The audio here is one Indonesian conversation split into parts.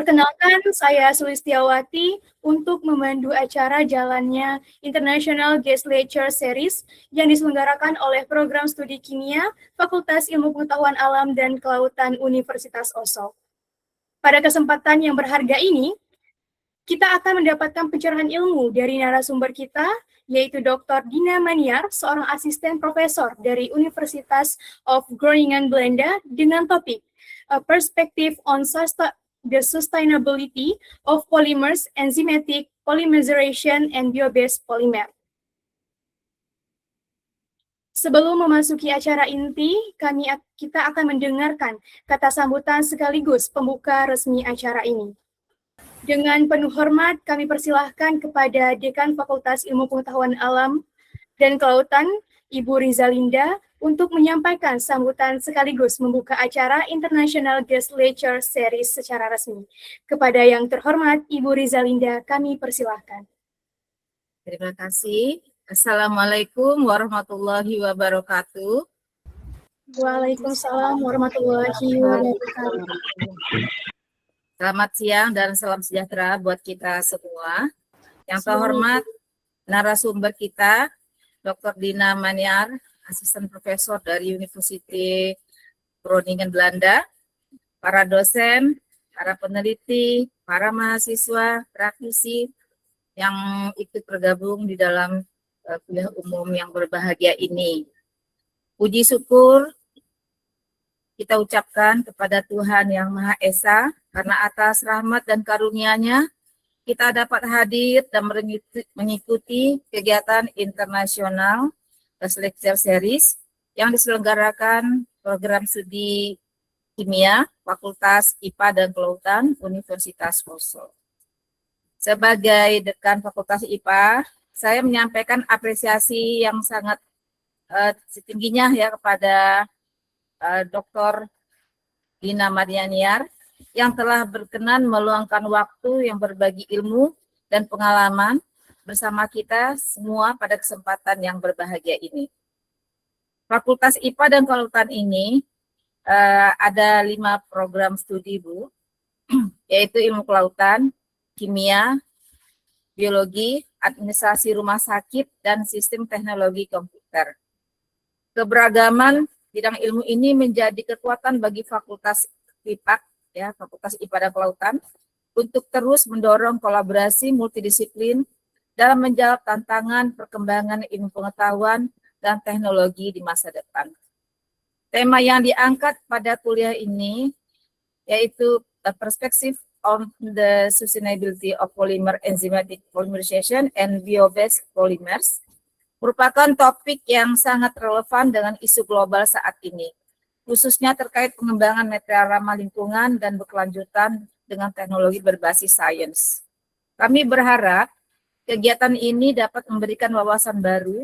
Perkenalkan, saya Sulistiawati untuk memandu acara jalannya International Guest Lecture Series yang diselenggarakan oleh Program Studi Kimia Fakultas Ilmu Pengetahuan Alam dan Kelautan Universitas Oslo. Pada kesempatan yang berharga ini, kita akan mendapatkan pencerahan ilmu dari narasumber kita, yaitu Dr. Dina Maniar, seorang asisten profesor dari Universitas of Groningen, Belanda, dengan topik A Perspective on the Sustainability of Polymers, Enzymatic Polymerization, and Bio-based Polymer. Sebelum memasuki acara inti, kita akan mendengarkan kata sambutan sekaligus pembuka resmi acara ini. Dengan penuh hormat, kami persilahkan kepada Dekan Fakultas Ilmu Pengetahuan Alam dan Kelautan, Ibu Rizalinda, untuk menyampaikan sambutan sekaligus membuka acara International Guest Lecture Series secara resmi. Kepada yang terhormat, Ibu Rizalinda, kami persilahkan. Terima kasih. Assalamualaikum warahmatullahi wabarakatuh. Waalaikumsalam warahmatullahi wabarakatuh. Selamat siang dan salam sejahtera buat kita semua. Yang terhormat narasumber kita, Dr. Dina Maniar, asisten profesor dari University Groningen, Belanda, para dosen, para peneliti, para mahasiswa, praktisi yang ikut bergabung di dalam kuliah umum yang berbahagia ini. Puji syukur kita ucapkan kepada Tuhan Yang Maha Esa, karena atas rahmat dan karunia-Nya kita dapat hadir dan mengikuti kegiatan internasional Guest Lecture Series yang diselenggarakan Program Studi Kimia Fakultas IPA dan Kelautan Universitas Oslo. Sebagai dekan Fakultas IPA, saya menyampaikan apresiasi yang sangat setingginya ya kepada Dr. Dina Maniar yang telah berkenan meluangkan waktu yang berbagi ilmu dan pengalaman bersama kita semua pada kesempatan yang berbahagia ini. Fakultas IPA dan Kelautan ini ada 5 program studi, Bu, yaitu ilmu kelautan, kimia, biologi, administrasi rumah sakit, dan sistem teknologi komputer. Keberagaman bidang ilmu ini menjadi kekuatan bagi Fakultas FIPAK, ya, Fakultas IPA dan Kelautan, untuk terus mendorong kolaborasi multidisiplin dalam menjawab tantangan perkembangan ilmu pengetahuan dan teknologi di masa depan. Tema yang diangkat pada kuliah ini yaitu perspektif on the sustainability of polymer, enzymatic polymerization, and bio-based polymers, merupakan topik yang sangat relevan dengan isu global saat ini, khususnya terkait pengembangan material ramah lingkungan dan berkelanjutan dengan teknologi berbasis sains. Kami berharap kegiatan ini dapat memberikan wawasan baru,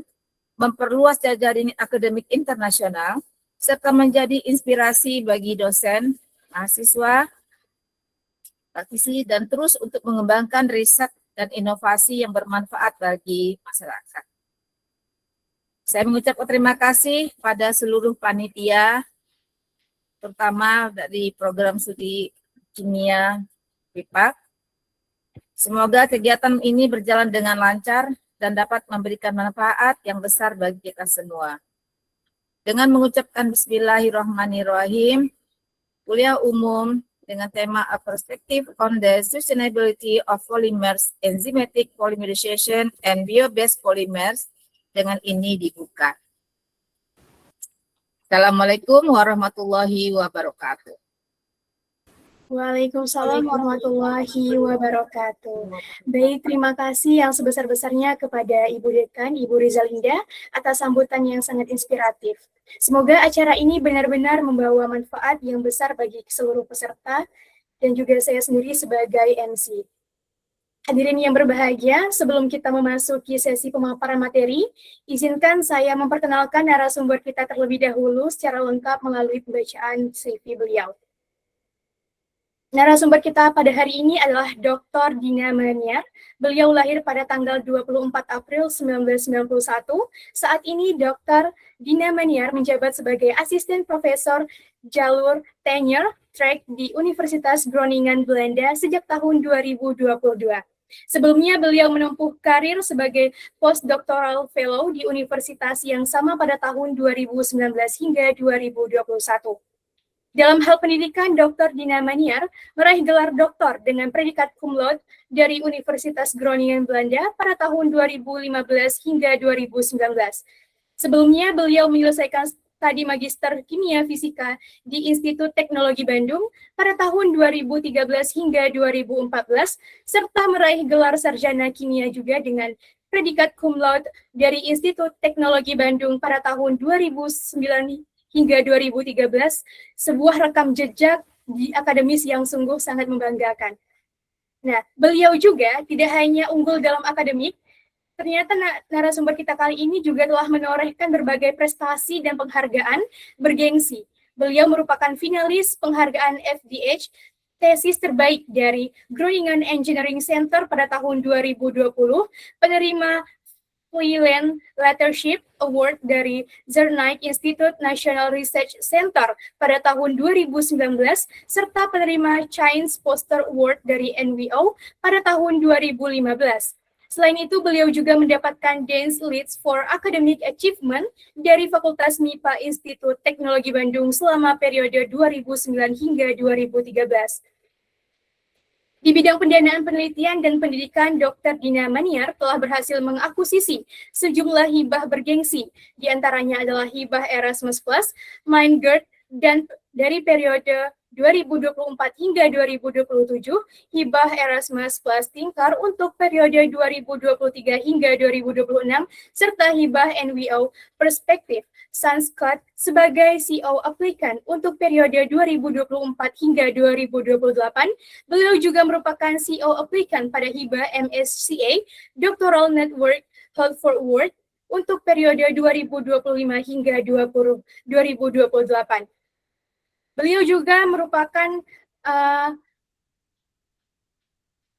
memperluas jajaran akademik internasional, serta menjadi inspirasi bagi dosen, mahasiswa, praktisi, dan terus untuk mengembangkan riset dan inovasi yang bermanfaat bagi masyarakat. Saya mengucapkan terima kasih pada seluruh panitia, terutama dari program studi kimia FIPAK. Semoga kegiatan ini berjalan dengan lancar dan dapat memberikan manfaat yang besar bagi kita semua. Dengan mengucapkan Bismillahirrahmanirrahim, kuliah umum dengan tema A Perspective on the Sustainability of Polymers, Enzymatic Polymerization, and Bio-based Polymers dengan ini dibuka. Assalamualaikum warahmatullahi wabarakatuh. Waalaikumsalam warahmatullahi wabarakatuh. Baik, terima kasih yang sebesar-besarnya kepada Ibu Dekan, Ibu Rizalinda, atas sambutan yang sangat inspiratif. Semoga acara ini benar-benar membawa manfaat yang besar bagi seluruh peserta dan juga saya sendiri sebagai MC. Hadirin yang berbahagia, sebelum kita memasuki sesi pemaparan materi, izinkan saya memperkenalkan narasumber kita terlebih dahulu secara lengkap melalui pembacaan CV beliau. Narasumber kita pada hari ini adalah Dr. Dina Maniar. Beliau lahir pada tanggal 24 April 1991. Saat ini Dr. Dina Maniar menjabat sebagai asisten profesor jalur tenure track di Universitas Groningen Belanda sejak tahun 2022. Sebelumnya beliau menempuh karir sebagai postdoctoral fellow di universitas yang sama pada tahun 2019 hingga 2021. Dalam hal pendidikan, Dr. Dina Maniar meraih gelar doktor dengan predikat cum laude dari Universitas Groningen Belanda pada tahun 2015 hingga 2019. Sebelumnya, beliau menyelesaikan studi Magister Kimia Fisika di Institut Teknologi Bandung pada tahun 2013 hingga 2014, serta meraih gelar sarjana kimia juga dengan predikat cum laude dari Institut Teknologi Bandung pada tahun 2009 hingga 2013, sebuah rekam jejak di akademis yang sungguh sangat membanggakan. Nah, beliau juga tidak hanya unggul dalam akademik, ternyata narasumber kita kali ini juga telah menorehkan berbagai prestasi dan penghargaan bergengsi. Beliau merupakan finalis penghargaan FDH tesis terbaik dari Groningen Engineering Center pada tahun 2020, penerima Freeland Leadership Award dari Zernike Institute National Research Center pada tahun 2019, serta penerima Chines Poster Award dari NWO pada tahun 2015. Selain itu, beliau juga mendapatkan Dean's Leads for Academic Achievement dari Fakultas MIPA Institut Teknologi Bandung selama periode 2009 hingga 2013. Di bidang pendanaan penelitian dan pendidikan, Dr. Dina Maniar telah berhasil mengakuisisi sejumlah hibah bergengsi, di antaranya adalah hibah Erasmus Plus, Mindgird, dan dari periode 2024 hingga 2027, hibah Erasmus Plus Tingkar untuk periode 2023 hingga 2026, serta hibah NWO Perspektif Sanskrit sebagai CO applicant untuk periode 2024 hingga 2028. Beliau juga merupakan CO applicant pada hibah MSCA Doctoral Network Helpful Award untuk periode 2025 hingga 2028. Beliau juga merupakan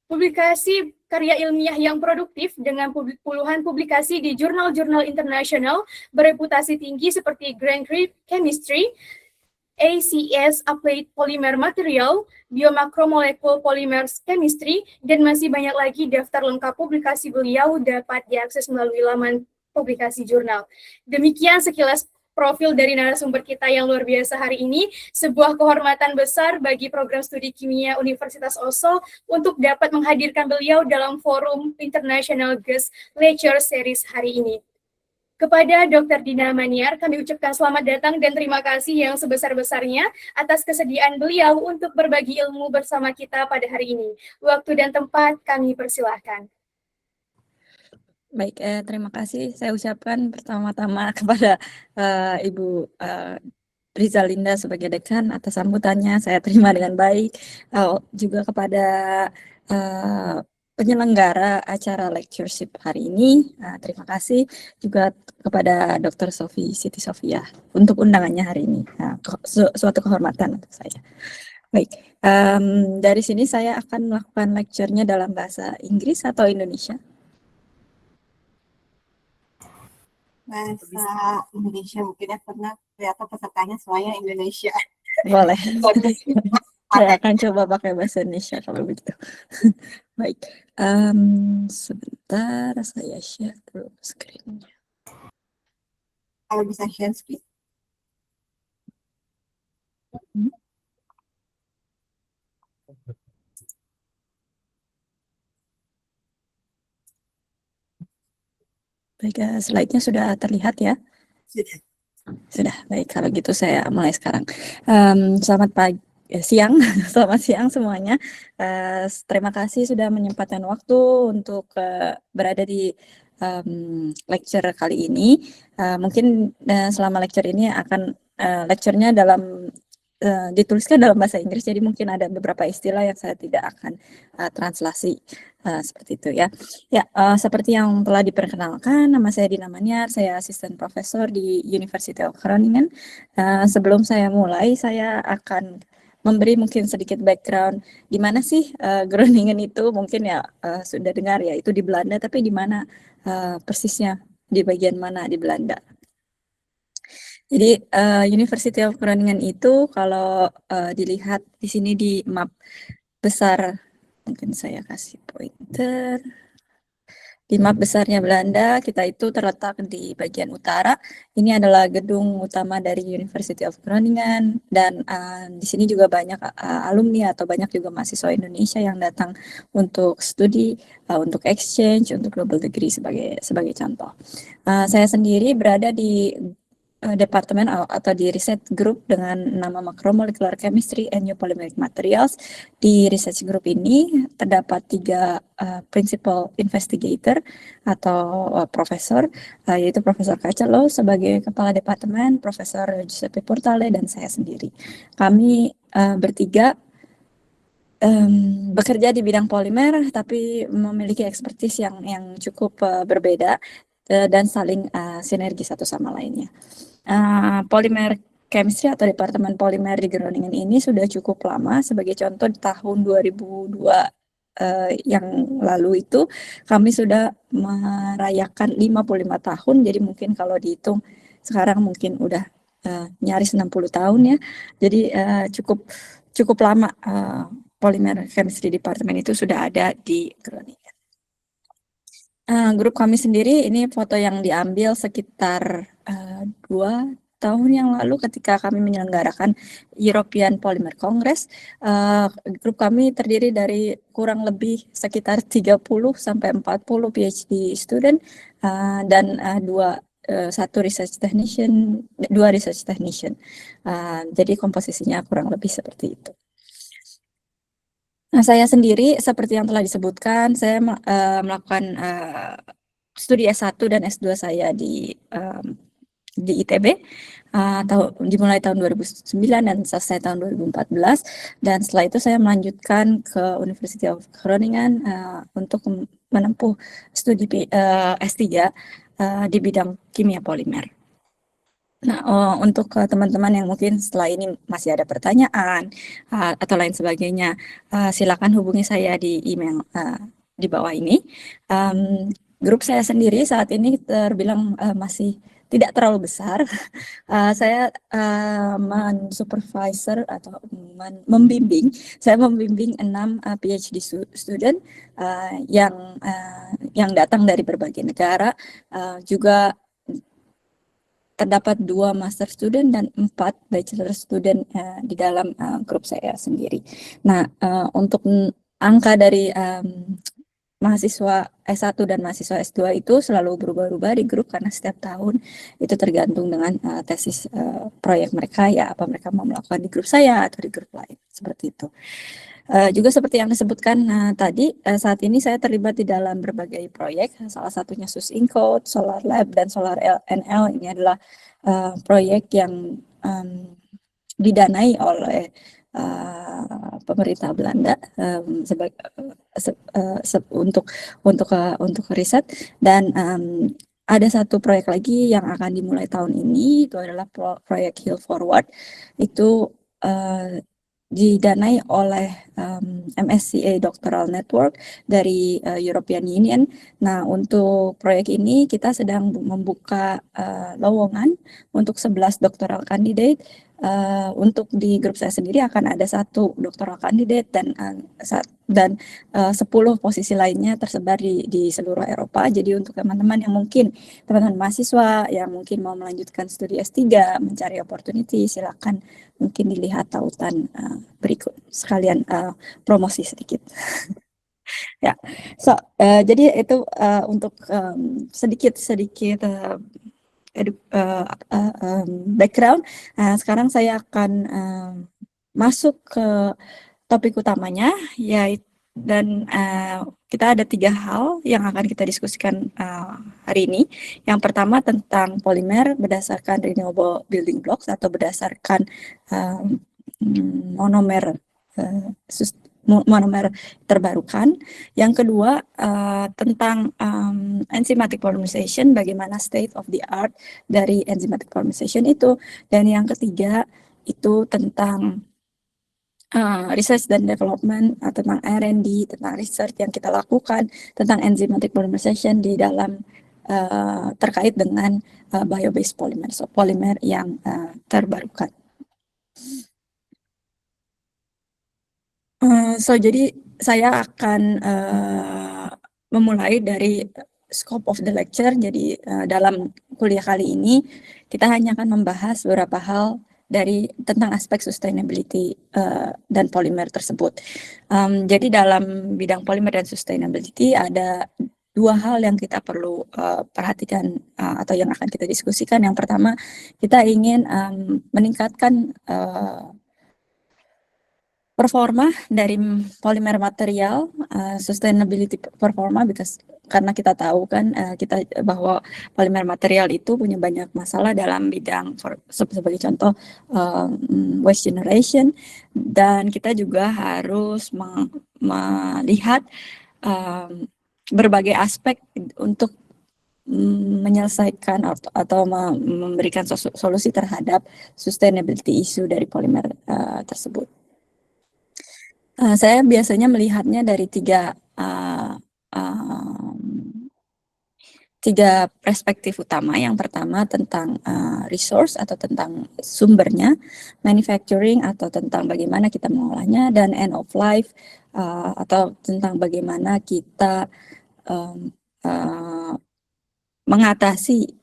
publikasi karya ilmiah yang produktif dengan puluhan publikasi di jurnal-jurnal internasional bereputasi tinggi seperti Grand Prix Chemistry, ACS Applied Polymer Material, Biomacromolecule Polymers Chemistry, dan masih banyak lagi. Daftar lengkap publikasi beliau dapat diakses melalui laman publikasi jurnal. Demikian sekilas profil dari narasumber kita yang luar biasa hari ini, sebuah kehormatan besar bagi program studi kimia Universitas Oslo untuk dapat menghadirkan beliau dalam forum International Guest Lecture Series hari ini. Kepada Dr. Dina Maniar, kami ucapkan selamat datang dan terima kasih yang sebesar-besarnya atas kesediaan beliau untuk berbagi ilmu bersama kita pada hari ini. Waktu dan tempat kami persilahkan. Baik, terima kasih saya ucapkan pertama-tama kepada Ibu Rizalinda sebagai dekan atas sambutannya, saya terima dengan baik. Juga kepada penyelenggara acara lectureship hari ini, terima kasih juga kepada Dr. Siti Sofia untuk undangannya hari ini. Suatu kehormatan untuk saya. Baik, dari sini saya akan melakukan lecture-nya dalam bahasa Inggris atau Indonesia. Bahasa Indonesia mungkin ya, karena ternyata pesertanya semuanya Indonesia. Boleh. Saya akan coba pakai bahasa Indonesia kalau begitu. Baik, sebentar saya share dulu screen-nya. Kalau bisa share screen. Baik, slide-nya sudah terlihat ya? Sudah, baik. Kalau gitu saya mulai sekarang. Selamat pagi, siang, selamat siang semuanya. Terima kasih sudah menyempatkan waktu untuk berada di lecture kali ini. Mungkin selama lecture ini akan lecture-nya dituliskan dalam bahasa Inggris, jadi mungkin ada beberapa istilah yang saya tidak akan translasi seperti itu ya. Ya, seperti yang telah diperkenalkan, nama saya Dina Maniar, saya asisten profesor di University of Groningen. Sebelum saya mulai, saya akan memberi mungkin sedikit background di mana sih Groningen itu, mungkin ya sudah dengar ya, itu di Belanda, tapi di mana persisnya, di bagian mana di Belanda. Jadi University of Groningen itu kalau dilihat di sini di map besar, mungkin saya kasih pointer. Di map besarnya Belanda, kita itu terletak di bagian utara. Ini adalah gedung utama dari University of Groningen, dan di sini juga banyak alumni atau banyak juga mahasiswa Indonesia yang datang untuk studi, untuk exchange, untuk global degree sebagai contoh. Saya sendiri berada di departemen atau di research group dengan nama Macromolecular Chemistry and New Polymeric Materials. Di research group ini terdapat 3 principal investigator atau profesor, yaitu Profesor Kacelo sebagai kepala departemen, Profesor Giuseppe Portale, dan saya sendiri. Kami bertiga bekerja di bidang polimer, tapi memiliki expertise yang cukup berbeda dan saling sinergi satu sama lainnya. Polimer chemistry atau departemen polimer di Groningen ini sudah cukup lama. Sebagai contoh, di tahun 2002 yang lalu itu kami sudah merayakan 55 tahun. Jadi mungkin kalau dihitung sekarang mungkin udah nyaris 60 tahun ya. Jadi cukup lama polimer chemistry departemen itu sudah ada di Groningen. Grup kami sendiri, ini foto yang diambil sekitar 2 tahun yang lalu ketika kami menyelenggarakan European Polymer Congress. Grup kami terdiri dari kurang lebih sekitar 30 sampai 40 PhD student dan 2 research technician, 2 research technician. Jadi komposisinya kurang lebih seperti itu. Nah, saya sendiri seperti yang telah disebutkan, saya melakukan studi S1 dan S2 saya di ITB, dimulai tahun 2009 dan selesai tahun 2014. Dan setelah itu saya melanjutkan ke University of Groningen untuk menempuh studi S3 di bidang kimia polimer. Nah, untuk teman-teman yang mungkin setelah ini masih ada pertanyaan atau lain sebagainya, silakan hubungi saya di email di bawah ini. Grup saya sendiri saat ini terbilang masih tidak terlalu besar. Saya mensupervisor atau membimbing. Saya membimbing 6 PhD student yang datang dari berbagai negara. Juga terdapat 2 master student dan 4 bachelor student di dalam grup saya sendiri. Nah, untuk angka dari mahasiswa S1 dan mahasiswa S2 itu selalu berubah-ubah di grup karena setiap tahun itu tergantung dengan tesis proyek mereka, ya apa mereka mau melakukan di grup saya atau di grup lain, seperti itu. Juga seperti yang disebutkan tadi, saat ini saya terlibat di dalam berbagai proyek, salah satunya SUSINCODE, Solar Lab, dan Solar NL. Ini adalah proyek yang didanai oleh pemerintah Belanda untuk riset. Dan ada satu proyek lagi yang akan dimulai tahun ini, itu adalah proyek Heal Forward. Itu didanai oleh MSCA Doctoral Network dari European Union. Nah, untuk proyek ini kita sedang membuka lowongan untuk 11 doctoral candidate. Untuk di grup saya sendiri akan ada 1 doctoral candidate dan 10 posisi lainnya tersebar di seluruh Eropa. Jadi untuk teman-teman yang mungkin teman-teman mahasiswa yang mungkin mau melanjutkan studi S3, mencari opportunity, silakan mungkin dilihat tautan berikut, sekalian promosi sedikit. Ya, jadi itu untuk sedikit background. Sekarang saya akan masuk ke topik utamanya, yaitu kita ada 3 hal yang akan kita diskusikan hari ini. Yang pertama tentang polimer berdasarkan renewable building blocks atau berdasarkan monomer terbarukan. Yang kedua tentang enzymatic polymerization, bagaimana state of the art dari enzymatic polymerization itu. Dan yang ketiga itu tentang research dan development, tentang R&D, tentang research yang kita lakukan tentang enzymatic polymerization di dalam terkait dengan bio-based polymer, so polimer yang terbarukan. Jadi saya akan memulai dari scope of the lecture. Jadi dalam kuliah kali ini kita hanya akan membahas beberapa hal dari tentang aspek sustainability dan polimer tersebut. Jadi dalam bidang polimer dan sustainability ada dua hal yang kita perlu perhatikan atau yang akan kita diskusikan. Yang pertama, kita ingin meningkatkan performa dari polimer material, sustainability performa, karena kita tahu kan bahwa polimer material itu punya banyak masalah dalam bidang sebagai contoh waste generation, dan kita juga harus melihat berbagai aspek untuk menyelesaikan atau memberikan solusi terhadap sustainability issue dari polimer tersebut. Saya biasanya melihatnya dari tiga perspektif utama. Yang pertama tentang resource atau tentang sumbernya, manufacturing atau tentang bagaimana kita mengolahnya, dan end of life atau tentang bagaimana kita mengatasi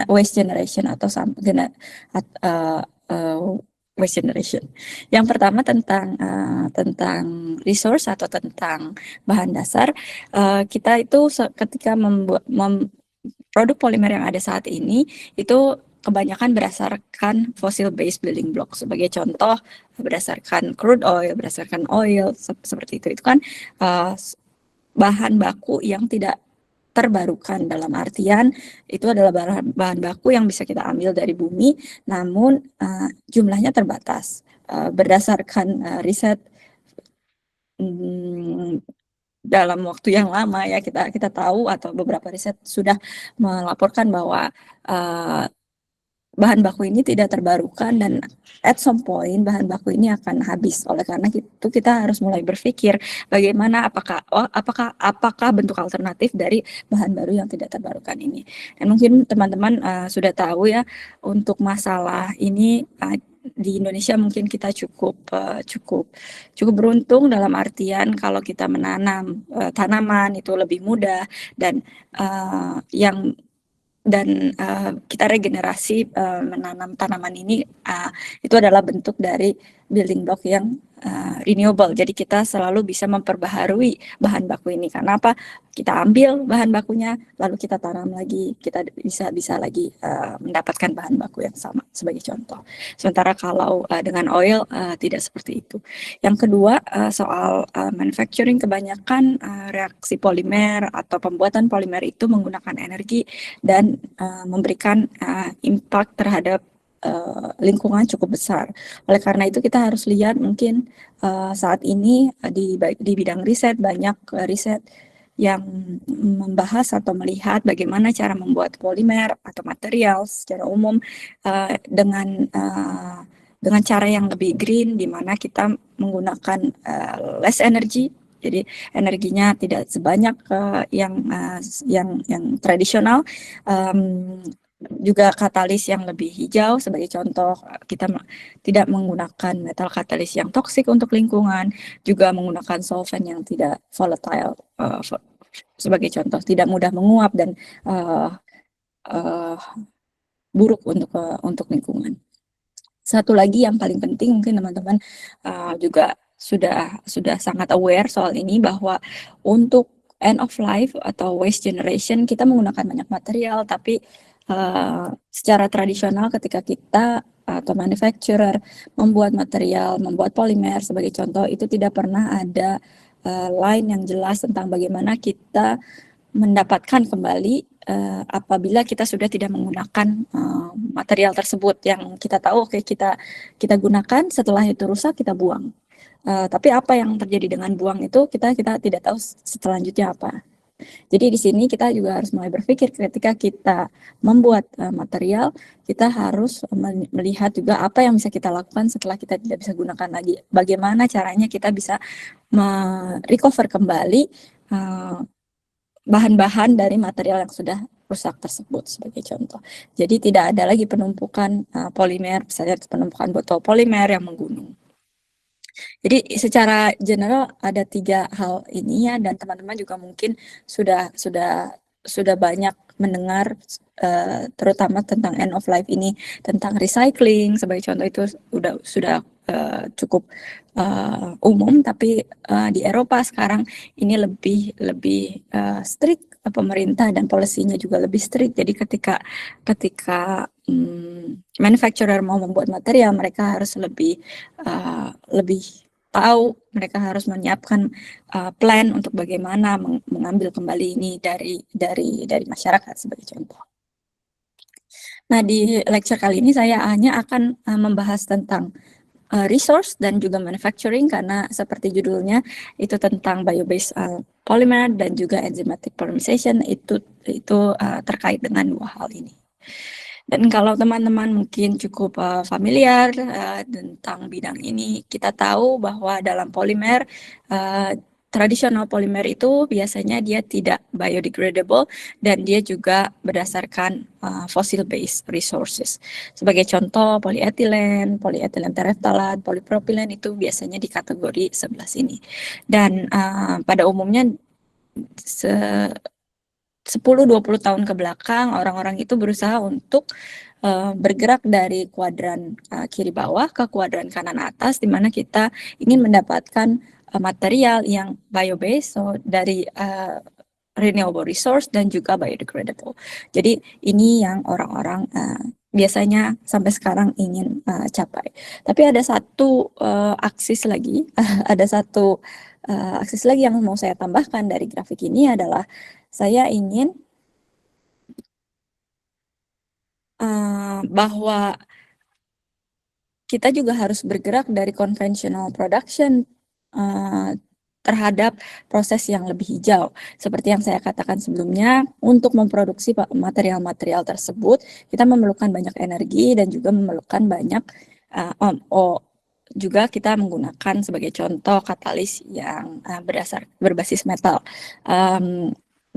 waste generation atau waste generation. Yang pertama tentang resource atau tentang bahan dasar. Kita itu ketika membuat produk polimer yang ada saat ini itu kebanyakan berdasarkan fossil based building block. Sebagai contoh, berdasarkan crude oil, berdasarkan oil seperti itu. Itu kan bahan baku yang tidak terbarukan, dalam artian itu adalah bahan baku yang bisa kita ambil dari bumi, namun jumlahnya terbatas. Berdasarkan riset dalam waktu yang lama ya, kita tahu atau beberapa riset sudah melaporkan bahwa bahan baku ini tidak terbarukan, dan at some point bahan baku ini akan habis. Oleh karena itu kita harus mulai berpikir bagaimana apakah bentuk alternatif dari bahan baru yang tidak terbarukan ini. Dan mungkin teman-teman sudah tahu ya, untuk masalah ini di Indonesia mungkin kita cukup beruntung, dalam artian kalau kita menanam tanaman itu lebih mudah, dan kita regenerasi menanam tanaman ini itu adalah bentuk dari building block yang renewable. Jadi kita selalu bisa memperbaharui bahan baku ini. Karena apa? Kita ambil bahan bakunya, lalu kita tanam lagi, kita bisa lagi mendapatkan bahan baku yang sama, sebagai contoh. Sementara kalau dengan oil tidak seperti itu. Yang kedua, soal manufacturing, kebanyakan reaksi polimer atau pembuatan polimer itu menggunakan energi dan memberikan impact terhadap lingkungan cukup besar. Oleh karena itu kita harus lihat, mungkin saat ini di bidang riset, banyak riset yang membahas atau melihat bagaimana cara membuat polimer atau material secara umum dengan cara yang lebih green, di mana kita menggunakan less energy. Jadi energinya tidak sebanyak yang tradisional. Juga katalis yang lebih hijau, sebagai contoh kita tidak menggunakan metal katalis yang toksik untuk lingkungan, juga menggunakan solvent yang tidak volatile, sebagai contoh tidak mudah menguap dan buruk untuk lingkungan. Satu lagi yang paling penting, mungkin teman-teman juga sudah sangat aware soal ini, bahwa untuk end of life atau waste generation kita menggunakan banyak material, tapi secara tradisional ketika kita atau manufacturer membuat material, membuat polimer sebagai contoh, itu tidak pernah ada line yang jelas tentang bagaimana kita mendapatkan kembali apabila kita sudah tidak menggunakan material tersebut, yang kita tahu kita gunakan, setelah itu rusak kita buang. Tapi apa yang terjadi dengan buang itu kita tidak tahu selanjutnya apa. Jadi di sini kita juga harus mulai berpikir, ketika kita membuat material, kita harus melihat juga apa yang bisa kita lakukan setelah kita tidak bisa gunakan lagi. Bagaimana caranya kita bisa recover kembali bahan-bahan dari material yang sudah rusak tersebut sebagai contoh. Jadi tidak ada lagi penumpukan polimer, misalnya penumpukan botol polimer yang menggunung. Jadi secara general ada 3 hal ini ya, dan teman-teman juga mungkin sudah banyak mendengar terutama tentang end of life ini, tentang recycling sebagai contoh, itu sudah cukup umum, tapi di Eropa sekarang ini lebih strict, pemerintah dan polisinya juga lebih strict. Jadi ketika manufacturer mau membuat material, mereka harus lebih tahu, mereka harus menyiapkan plan untuk bagaimana mengambil kembali ini dari masyarakat sebagai contoh. Nah, di lecture kali ini saya hanya akan membahas tentang resource dan juga manufacturing, karena seperti judulnya itu tentang bio-based polymer dan juga enzymatic polymerization, itu terkait dengan 2 hal ini. Dan kalau teman-teman mungkin cukup familiar tentang bidang ini, kita tahu bahwa dalam polimer, tradisional polimer itu biasanya dia tidak biodegradable dan dia juga berdasarkan fossil based resources. Sebagai contoh polietilen tereftalat, polipropilen itu biasanya di kategori 11 ini. Dan pada umumnya 10-20 tahun ke belakang orang-orang itu berusaha untuk bergerak dari kuadran kiri bawah ke kuadran kanan atas, di mana kita ingin mendapatkan material yang bio-based, so dari renewable resource dan juga biodegradable. Jadi ini yang orang-orang biasanya sampai sekarang ingin capai. Tapi ada satu aksis lagi, aksis lagi yang mau saya tambahkan dari grafik ini adalah saya ingin bahwa kita juga harus bergerak dari conventional production terhadap proses yang lebih hijau. Seperti yang saya katakan sebelumnya, untuk memproduksi material-material tersebut, kita memerlukan banyak energi dan juga memerlukan banyak juga kita menggunakan sebagai contoh katalis yang berbasis metal.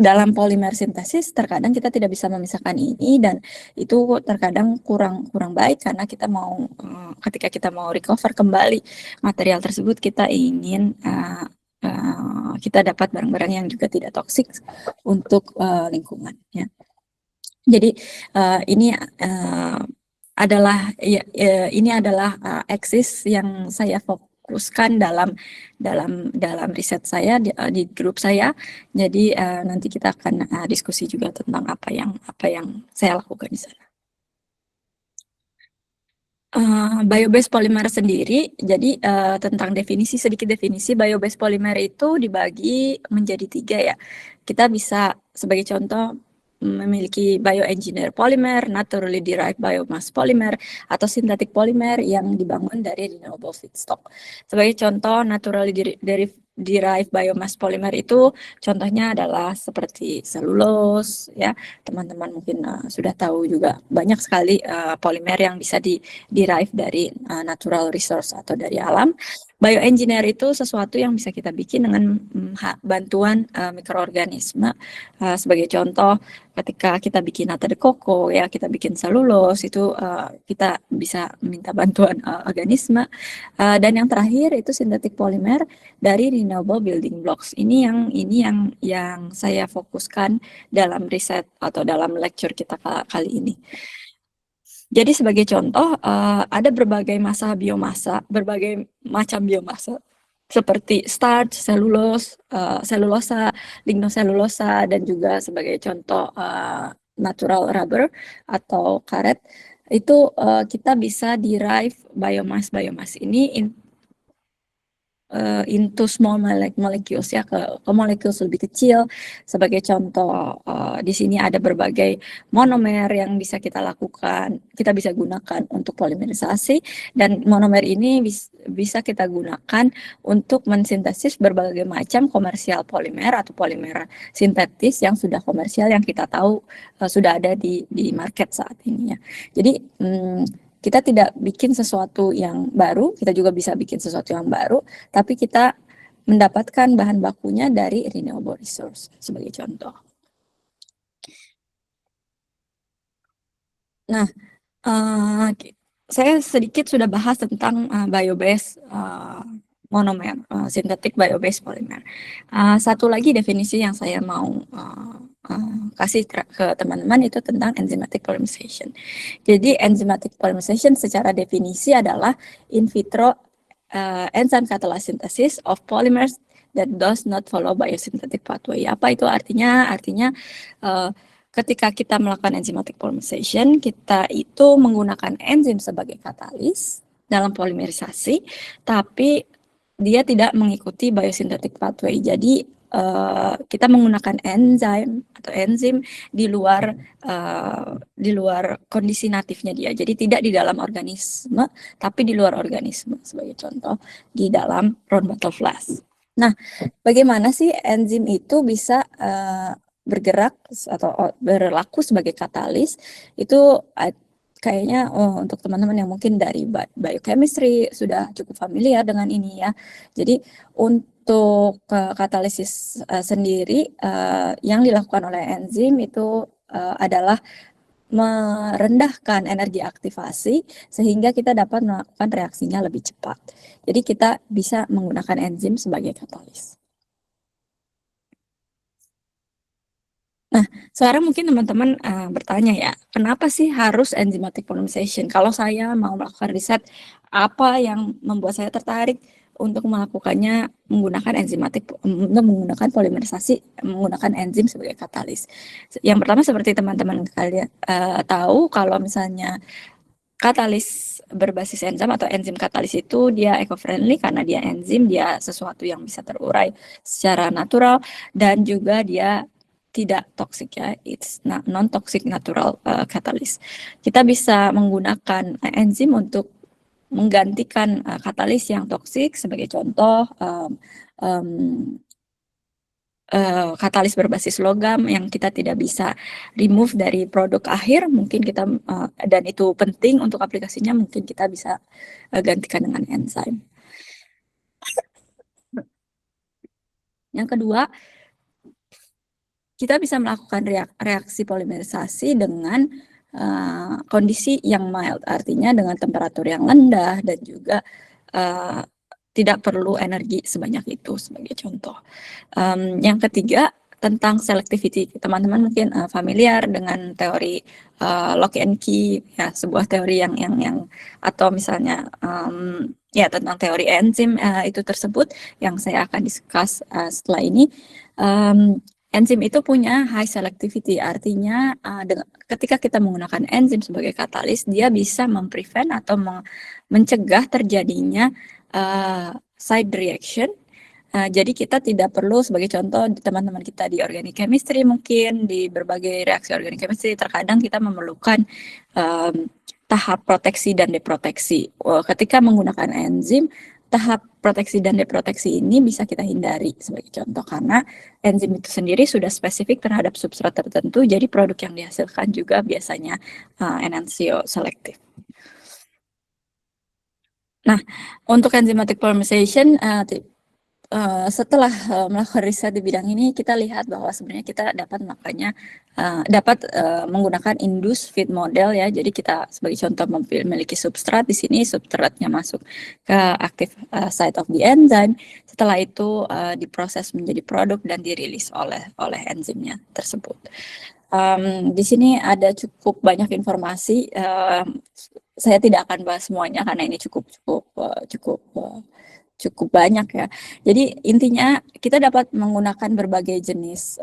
Dalam polimer sintesis terkadang kita tidak bisa memisahkan ini, dan itu terkadang kurang baik, karena kita ketika kita mau recover kembali material tersebut, kita ingin kita dapat barang-barang yang juga tidak toksik untuk lingkungan ya. Jadi ini adalah aksis yang saya fokuskan dalam riset saya di grup saya. Jadi nanti kita akan diskusi juga tentang apa yang saya lakukan di sana. Bio-based polymer sendiri, jadi tentang sedikit definisi bio-based polymer itu dibagi menjadi 3 ya. Kita bisa sebagai contoh memiliki bioengineer polymer, naturally derived biomass polymer, atau synthetic polymer yang dibangun dari renewable feedstock. Sebagai contoh, naturally derived biomass polymer itu contohnya adalah seperti selulose ya. Teman-teman mungkin sudah tahu juga banyak sekali polimer yang bisa derive dari natural resource atau dari alam. Bioengineer itu sesuatu yang bisa kita bikin dengan bantuan mikroorganisme. Sebagai contoh, ketika kita bikin nata de coco ya, kita bikin selulose, itu kita bisa minta bantuan organisme. Dan yang terakhir itu synthetic polymer dari renewable building blocks. Ini yang saya fokuskan dalam riset atau dalam lecture kita kali ini. Jadi sebagai contoh, ada berbagai macam biomasa seperti starch, selulosa, lignoselulosa, dan juga sebagai contoh natural rubber atau karet. Itu kita bisa derive biomass ini into small molecules ya, ke molecules lebih kecil. Sebagai contoh di sini ada berbagai monomer yang bisa kita lakukan, kita bisa gunakan untuk polimerisasi, dan monomer ini bisa kita gunakan untuk mensintesis berbagai macam komersial polimer atau polimer sintetis yang sudah komersial, yang kita tahu sudah ada di market saat ini ya. Jadi kita tidak bikin sesuatu yang baru, kita juga bisa bikin sesuatu yang baru, tapi kita mendapatkan bahan bakunya dari renewable resource sebagai contoh. Nah, saya sedikit sudah bahas tentang bio-based monomer, synthetic bio-based polymer. Satu lagi definisi yang saya mau kasih ke teman-teman itu tentang enzymatic polymerization. Jadi enzymatic polymerization secara definisi adalah in vitro enzyme catalyzed synthesis of polymers that does not follow biosynthetic pathway. Apa itu artinya? Artinya ketika kita melakukan enzymatic polymerization, kita itu menggunakan enzim sebagai katalis dalam polimerisasi, tapi dia tidak mengikuti biosynthetic pathway. Jadi kita menggunakan enzim di luar kondisi natifnya dia. Jadi tidak di dalam organisme, tapi di luar organisme. Sebagai contoh di dalam round bottle flask. Nah, bagaimana sih enzim itu bisa bergerak atau berlaku sebagai katalis? Itu kayaknya untuk teman-teman yang mungkin dari biochemistry sudah cukup familiar dengan ini ya. Jadi untuk katalisis sendiri yang dilakukan oleh enzim itu adalah merendahkan energi aktivasi sehingga kita dapat melakukan reaksinya lebih cepat. Jadi kita bisa menggunakan enzim sebagai katalis. Nah, sekarang mungkin teman-teman bertanya ya, kenapa sih harus enzymatic polymerization? Kalau saya mau melakukan riset, apa yang membuat saya tertarik untuk melakukannya menggunakan menggunakan polimerisasi, menggunakan enzim sebagai katalis? Yang pertama seperti teman-teman kalian tahu, kalau misalnya katalis berbasis enzim atau enzim katalis itu dia eco-friendly karena dia enzim, dia sesuatu yang bisa terurai secara natural dan juga dia tidak toksik ya, it's non-toxic natural catalyst. Kita bisa menggunakan enzim untuk menggantikan katalis yang toksik, sebagai contoh katalis berbasis logam yang kita tidak bisa remove dari produk akhir, mungkin kita dan itu penting untuk aplikasinya, mungkin kita bisa gantikan dengan enzim. Yang kedua, kita bisa melakukan reaksi polimerisasi dengan kondisi yang mild, artinya dengan temperatur yang rendah dan juga tidak perlu energi sebanyak itu, sebagai contoh. Yang ketiga, tentang selectivity. Teman-teman mungkin familiar dengan teori lock and key, ya, sebuah teori yang atau misalnya ya tentang teori enzim itu tersebut yang saya akan discuss setelah ini. Enzim itu punya high selectivity, artinya ketika kita menggunakan enzim sebagai katalis, dia bisa memprevent atau mencegah terjadinya side reaction. Jadi kita tidak perlu, sebagai contoh teman-teman kita di organic chemistry, mungkin di berbagai reaksi organic chemistry terkadang kita memerlukan tahap proteksi dan deproteksi. Ketika menggunakan enzim, tahap proteksi dan deproteksi ini bisa kita hindari, sebagai contoh karena enzim itu sendiri sudah spesifik terhadap substrat tertentu, jadi produk yang dihasilkan juga biasanya enantiomer selektif. Nah, untuk enzymatic polymerization setelah melakukan riset di bidang ini, kita lihat bahwa sebenarnya kita dapat melakukannya, menggunakan induced feed model ya. Jadi kita sebagai contoh memiliki substrat, di sini substratnya masuk ke active site of the enzyme. Setelah itu diproses menjadi produk dan dirilis oleh enzimnya tersebut. Di sini ada cukup banyak informasi. Saya tidak akan bahas semuanya karena ini cukup banyak ya. Jadi intinya kita dapat menggunakan berbagai jenis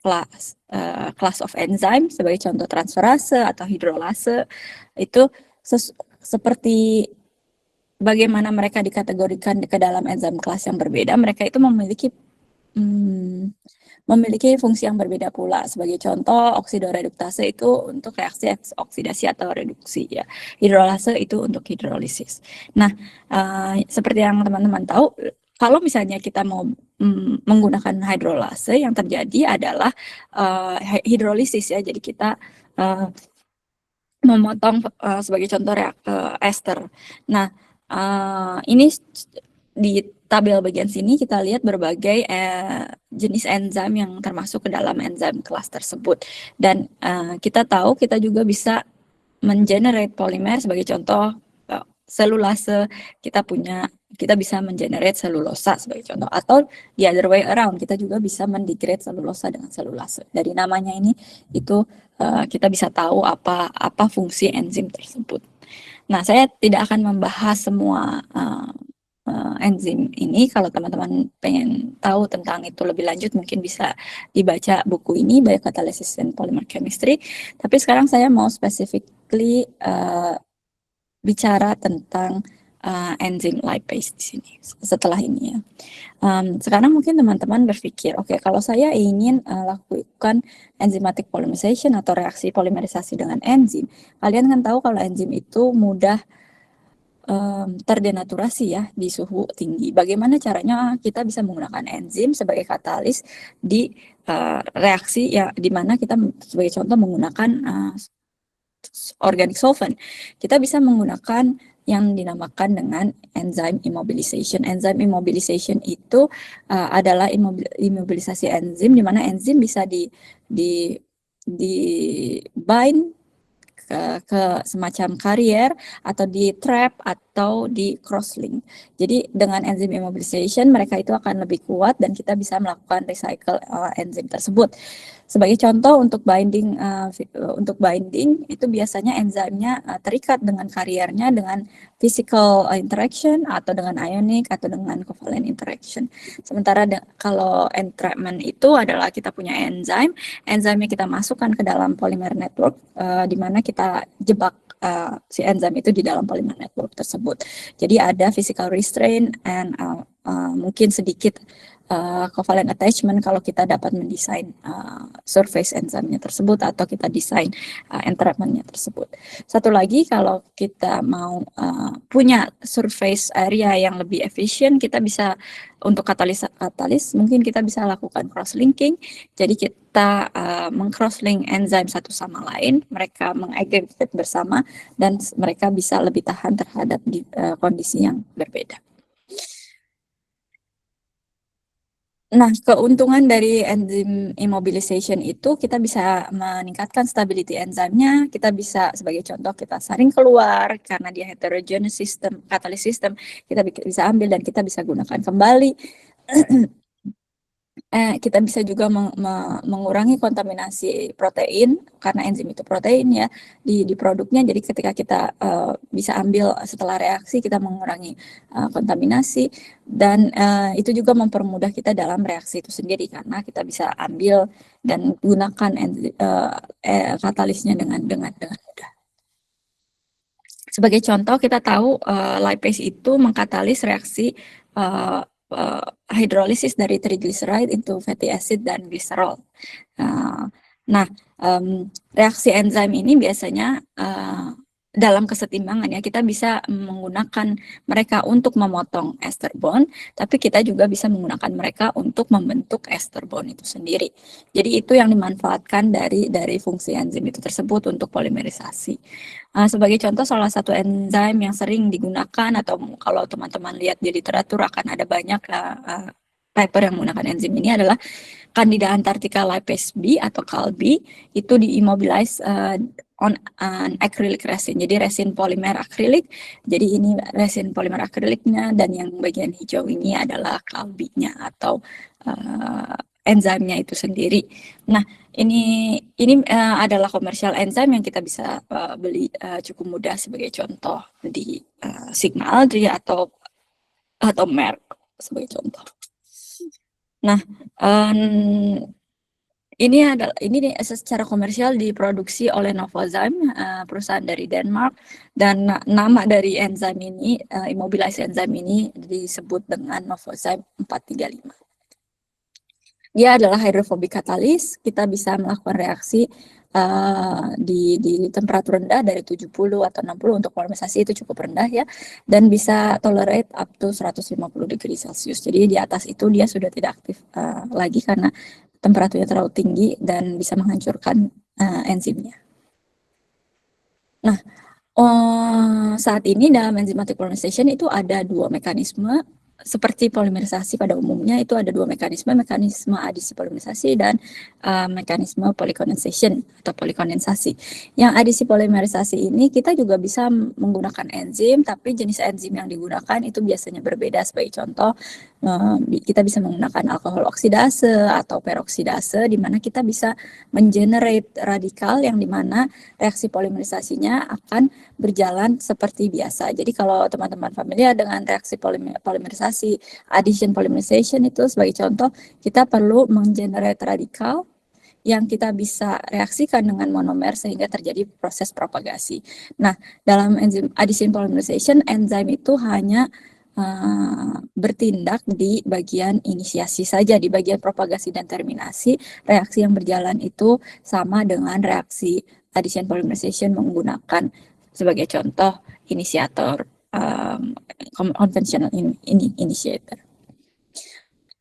class of enzyme, sebagai contoh transferase atau hidrolase. Itu seperti bagaimana mereka dikategorikan ke dalam enzim kelas yang berbeda, mereka itu memiliki fungsi yang berbeda pula. Sebagai contoh, oksidoreduktase itu untuk reaksi oksidasi atau reduksi ya. Hidrolase itu untuk hidrolisis. Nah, seperti yang teman-teman tahu, kalau misalnya kita mau menggunakan hidrolase, yang terjadi adalah hidrolisis ya. Jadi kita memotong sebagai contoh ester. Nah, ini tabel bagian sini kita lihat berbagai jenis enzim yang termasuk ke dalam enzim kelas tersebut. Dan kita tahu kita juga bisa mengenerate polimer, sebagai contoh selulase, kita bisa mengenerate selulosa sebagai contoh, atau the other way around, kita juga bisa mendegrade selulosa dengan selulase. Dari namanya ini itu kita bisa tahu apa fungsi enzim tersebut. Nah, saya tidak akan membahas semua enzim ini. Kalau teman-teman pengen tahu tentang itu lebih lanjut, mungkin bisa dibaca buku ini, Biocatalysis and Polymer Chemistry. Tapi sekarang saya mau specifically bicara tentang enzim lipase di sini setelah ini ya. Sekarang mungkin teman-teman berpikir, oke, kalau saya ingin lakukan enzymatic polymerization atau reaksi polimerisasi dengan enzim, kalian kan tahu kalau enzim itu mudah terdenaturasi ya di suhu tinggi. Bagaimana caranya kita bisa menggunakan enzim sebagai katalis di reaksi ya, di mana kita sebagai contoh menggunakan organic solvent. Kita bisa menggunakan yang dinamakan dengan enzyme immobilization. Enzyme immobilization itu adalah imobilisasi enzim, di mana enzim bisa di bind ke semacam karier atau di trap atau di crosslink. Jadi dengan enzim immobilization mereka itu akan lebih kuat dan kita bisa melakukan recycle enzim tersebut. Sebagai contoh untuk binding itu biasanya enzimnya terikat dengan kariernya dengan physical interaction atau dengan ionic atau dengan covalent interaction. Sementara kalau entrapment itu adalah kita punya enzimnya kita masukkan ke dalam polymer network, di mana kita jebak si enzim itu di dalam polymer network tersebut. Jadi ada physical restraint and mungkin sedikit covalent attachment kalau kita dapat mendesain surface enzimnya tersebut atau kita desain entrapmentnya tersebut. Satu lagi, kalau kita mau punya surface area yang lebih efisien, kita bisa untuk katalis mungkin kita bisa lakukan cross-linking. Jadi kita meng-crosslink enzim satu sama lain, mereka mengaggregate bersama dan mereka bisa lebih tahan terhadap kondisi yang berbeda. Nah, keuntungan dari enzim immobilization itu kita bisa meningkatkan stability enzimnya. Kita bisa, sebagai contoh, kita saring keluar karena dia heterogeneous system, katalis system, kita bisa ambil dan kita bisa gunakan kembali. Kita bisa juga mengurangi kontaminasi protein karena enzim itu protein ya di produknya. Jadi ketika kita bisa ambil setelah reaksi, kita mengurangi kontaminasi dan itu juga mempermudah kita dalam reaksi itu sendiri karena kita bisa ambil dan gunakan katalisnya dengan mudah. Sebagai contoh, kita tahu lipase itu mengkatalis reaksi hidrolisis dari triglyceride into fatty acid dan glycerol. Nah, reaksi enzim ini biasanya dalam kesetimbangan ya, kita bisa menggunakan mereka untuk memotong ester bond, tapi kita juga bisa menggunakan mereka untuk membentuk ester bond itu sendiri. Jadi itu yang dimanfaatkan dari fungsi enzim itu tersebut untuk polimerisasi. Sebagai contoh, salah satu enzim yang sering digunakan atau kalau teman-teman lihat di literatur akan ada banyak paper yang menggunakan enzim ini adalah Candida antarctica lipase B atau CALB. Itu diimmobilize on an acrylic resin. Jadi resin polimer akrilik. Jadi ini resin polimer akriliknya dan yang bagian hijau ini adalah CALB-nya atau enzimnya itu sendiri. Nah, ini adalah komersial enzim yang kita bisa beli cukup mudah, sebagai contoh di Sigma Aldrich atau Merck sebagai contoh. Nah, ini secara komersial diproduksi oleh Novozymes, perusahaan dari Denmark, dan nama dari enzim ini, immobilize enzim ini disebut dengan Novozymes 435. Dia adalah hydrophobic katalis. Kita bisa melakukan reaksi di temperatur rendah dari 70 atau 60 untuk polimerisasi itu cukup rendah ya, dan bisa tolerate up to 150 degree Celsius. Jadi di atas itu dia sudah tidak aktif lagi karena temperaturnya terlalu tinggi dan bisa menghancurkan enzimnya. Nah, saat ini dalam enzymatic polymerization itu ada dua mekanisme. seperti polimerisasi pada umumnya itu ada dua mekanisme adisi polimerisasi dan mekanisme polycondensation atau polikondensasi. Yang adisi polimerisasi ini kita juga bisa menggunakan enzim, tapi jenis enzim yang digunakan itu biasanya berbeda. Sebagai contoh, kita bisa menggunakan alkohol oksidase atau peroksidase, di mana kita bisa mengenerate radikal yang dimana reaksi polimerisasinya akan berjalan seperti biasa. Jadi kalau teman-teman familiar dengan reaksi polimerisasi, addition polymerization itu sebagai contoh, kita perlu menggenerate radikal yang kita bisa reaksikan dengan monomer sehingga terjadi proses propagasi. Nah, dalam enzim addition polymerization, enzim itu hanya bertindak di bagian inisiasi saja, di bagian propagasi dan terminasi. Reaksi yang berjalan itu sama dengan reaksi addition polymerization menggunakan sebagai contoh inisiator conventional initiator.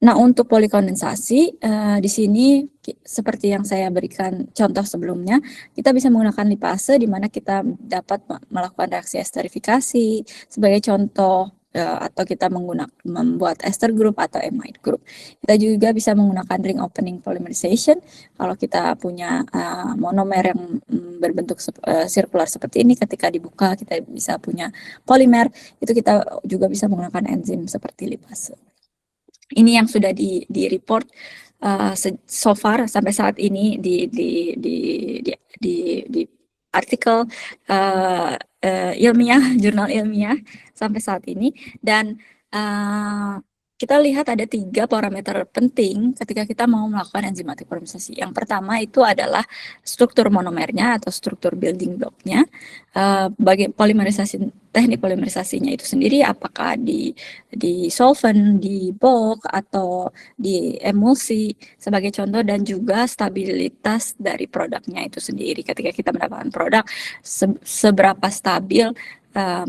Nah, untuk polikondensasi di sini seperti yang saya berikan contoh sebelumnya, kita bisa menggunakan lipase di mana kita dapat melakukan reaksi esterifikasi sebagai contoh, atau kita membuat ester group atau amide group. Kita juga bisa menggunakan ring opening polymerization kalau kita punya monomer yang berbentuk sirkular seperti ini. Ketika dibuka kita bisa punya polimer, itu kita juga bisa menggunakan enzim seperti lipase. Ini yang sudah di report so far sampai saat ini di artikel ilmiah, jurnal ilmiah sampai saat ini. Dan kita lihat ada 3 parameter penting ketika kita mau melakukan enzimatik polimerisasi. Yang pertama itu adalah struktur monomernya atau struktur building blocknya. Bagi polimerisasi, teknik polimerisasinya itu sendiri, apakah di solvent, di bulk, atau di emulsi sebagai contoh, dan juga stabilitas dari produknya itu sendiri. Ketika kita mendapatkan produk, seberapa stabil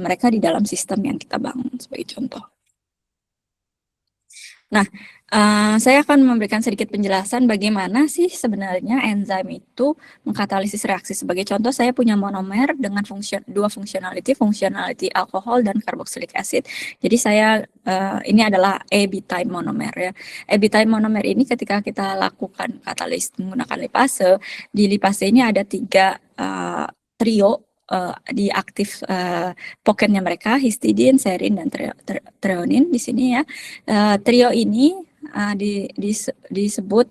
mereka di dalam sistem yang kita bangun sebagai contoh. Nah, saya akan memberikan sedikit penjelasan bagaimana sih sebenarnya enzim itu mengkatalisis reaksi. Sebagai contoh, saya punya monomer dengan dua fungsionality alkohol dan carboxylic acid. Jadi saya ini adalah A-B-time monomer ya. A-B-time monomer ini ketika kita lakukan katalisis menggunakan lipase, di lipase ini ada 3 trio di aktif pocketnya mereka, histidine, serin, dan treonin di sini ya. Trio ini disebut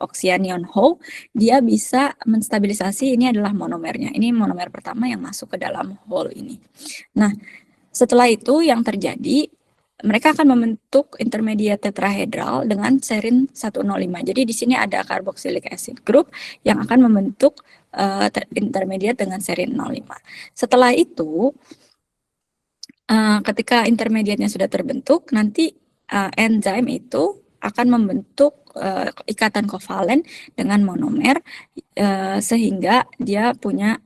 oxyanion Ho. Dia bisa menstabilisasi, ini adalah monomernya. Ini monomer pertama yang masuk ke dalam hole ini. Nah, setelah itu yang terjadi, mereka akan membentuk intermediate tetrahedral dengan serin 105. Jadi di sini ada carboxylic acid group yang akan membentuk intermediate dengan serin 05. Setelah itu, ketika intermediate-nya sudah terbentuk, nanti enzim itu akan membentuk ikatan kovalen dengan monomer sehingga dia punya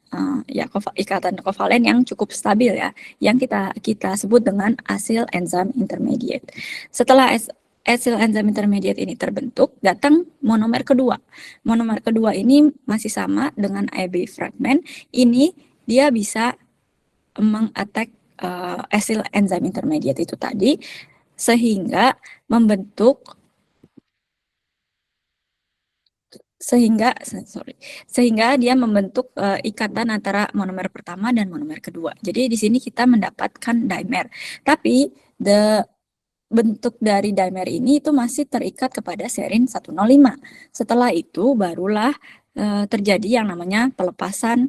ikatan kovalen yang cukup stabil ya, yang kita sebut dengan acyl enzim intermediate. Setelah acyl enzim intermediate ini terbentuk, datang monomer kedua. Monomer kedua ini masih sama dengan AB fragment. Ini dia bisa mengattack acyl enzim intermediate itu tadi, sehingga dia membentuk ikatan antara monomer pertama dan monomer kedua. Jadi di sini kita mendapatkan dimer. Tapi bentuk dari dimer ini itu masih terikat kepada serin 105. Setelah itu barulah terjadi yang namanya pelepasan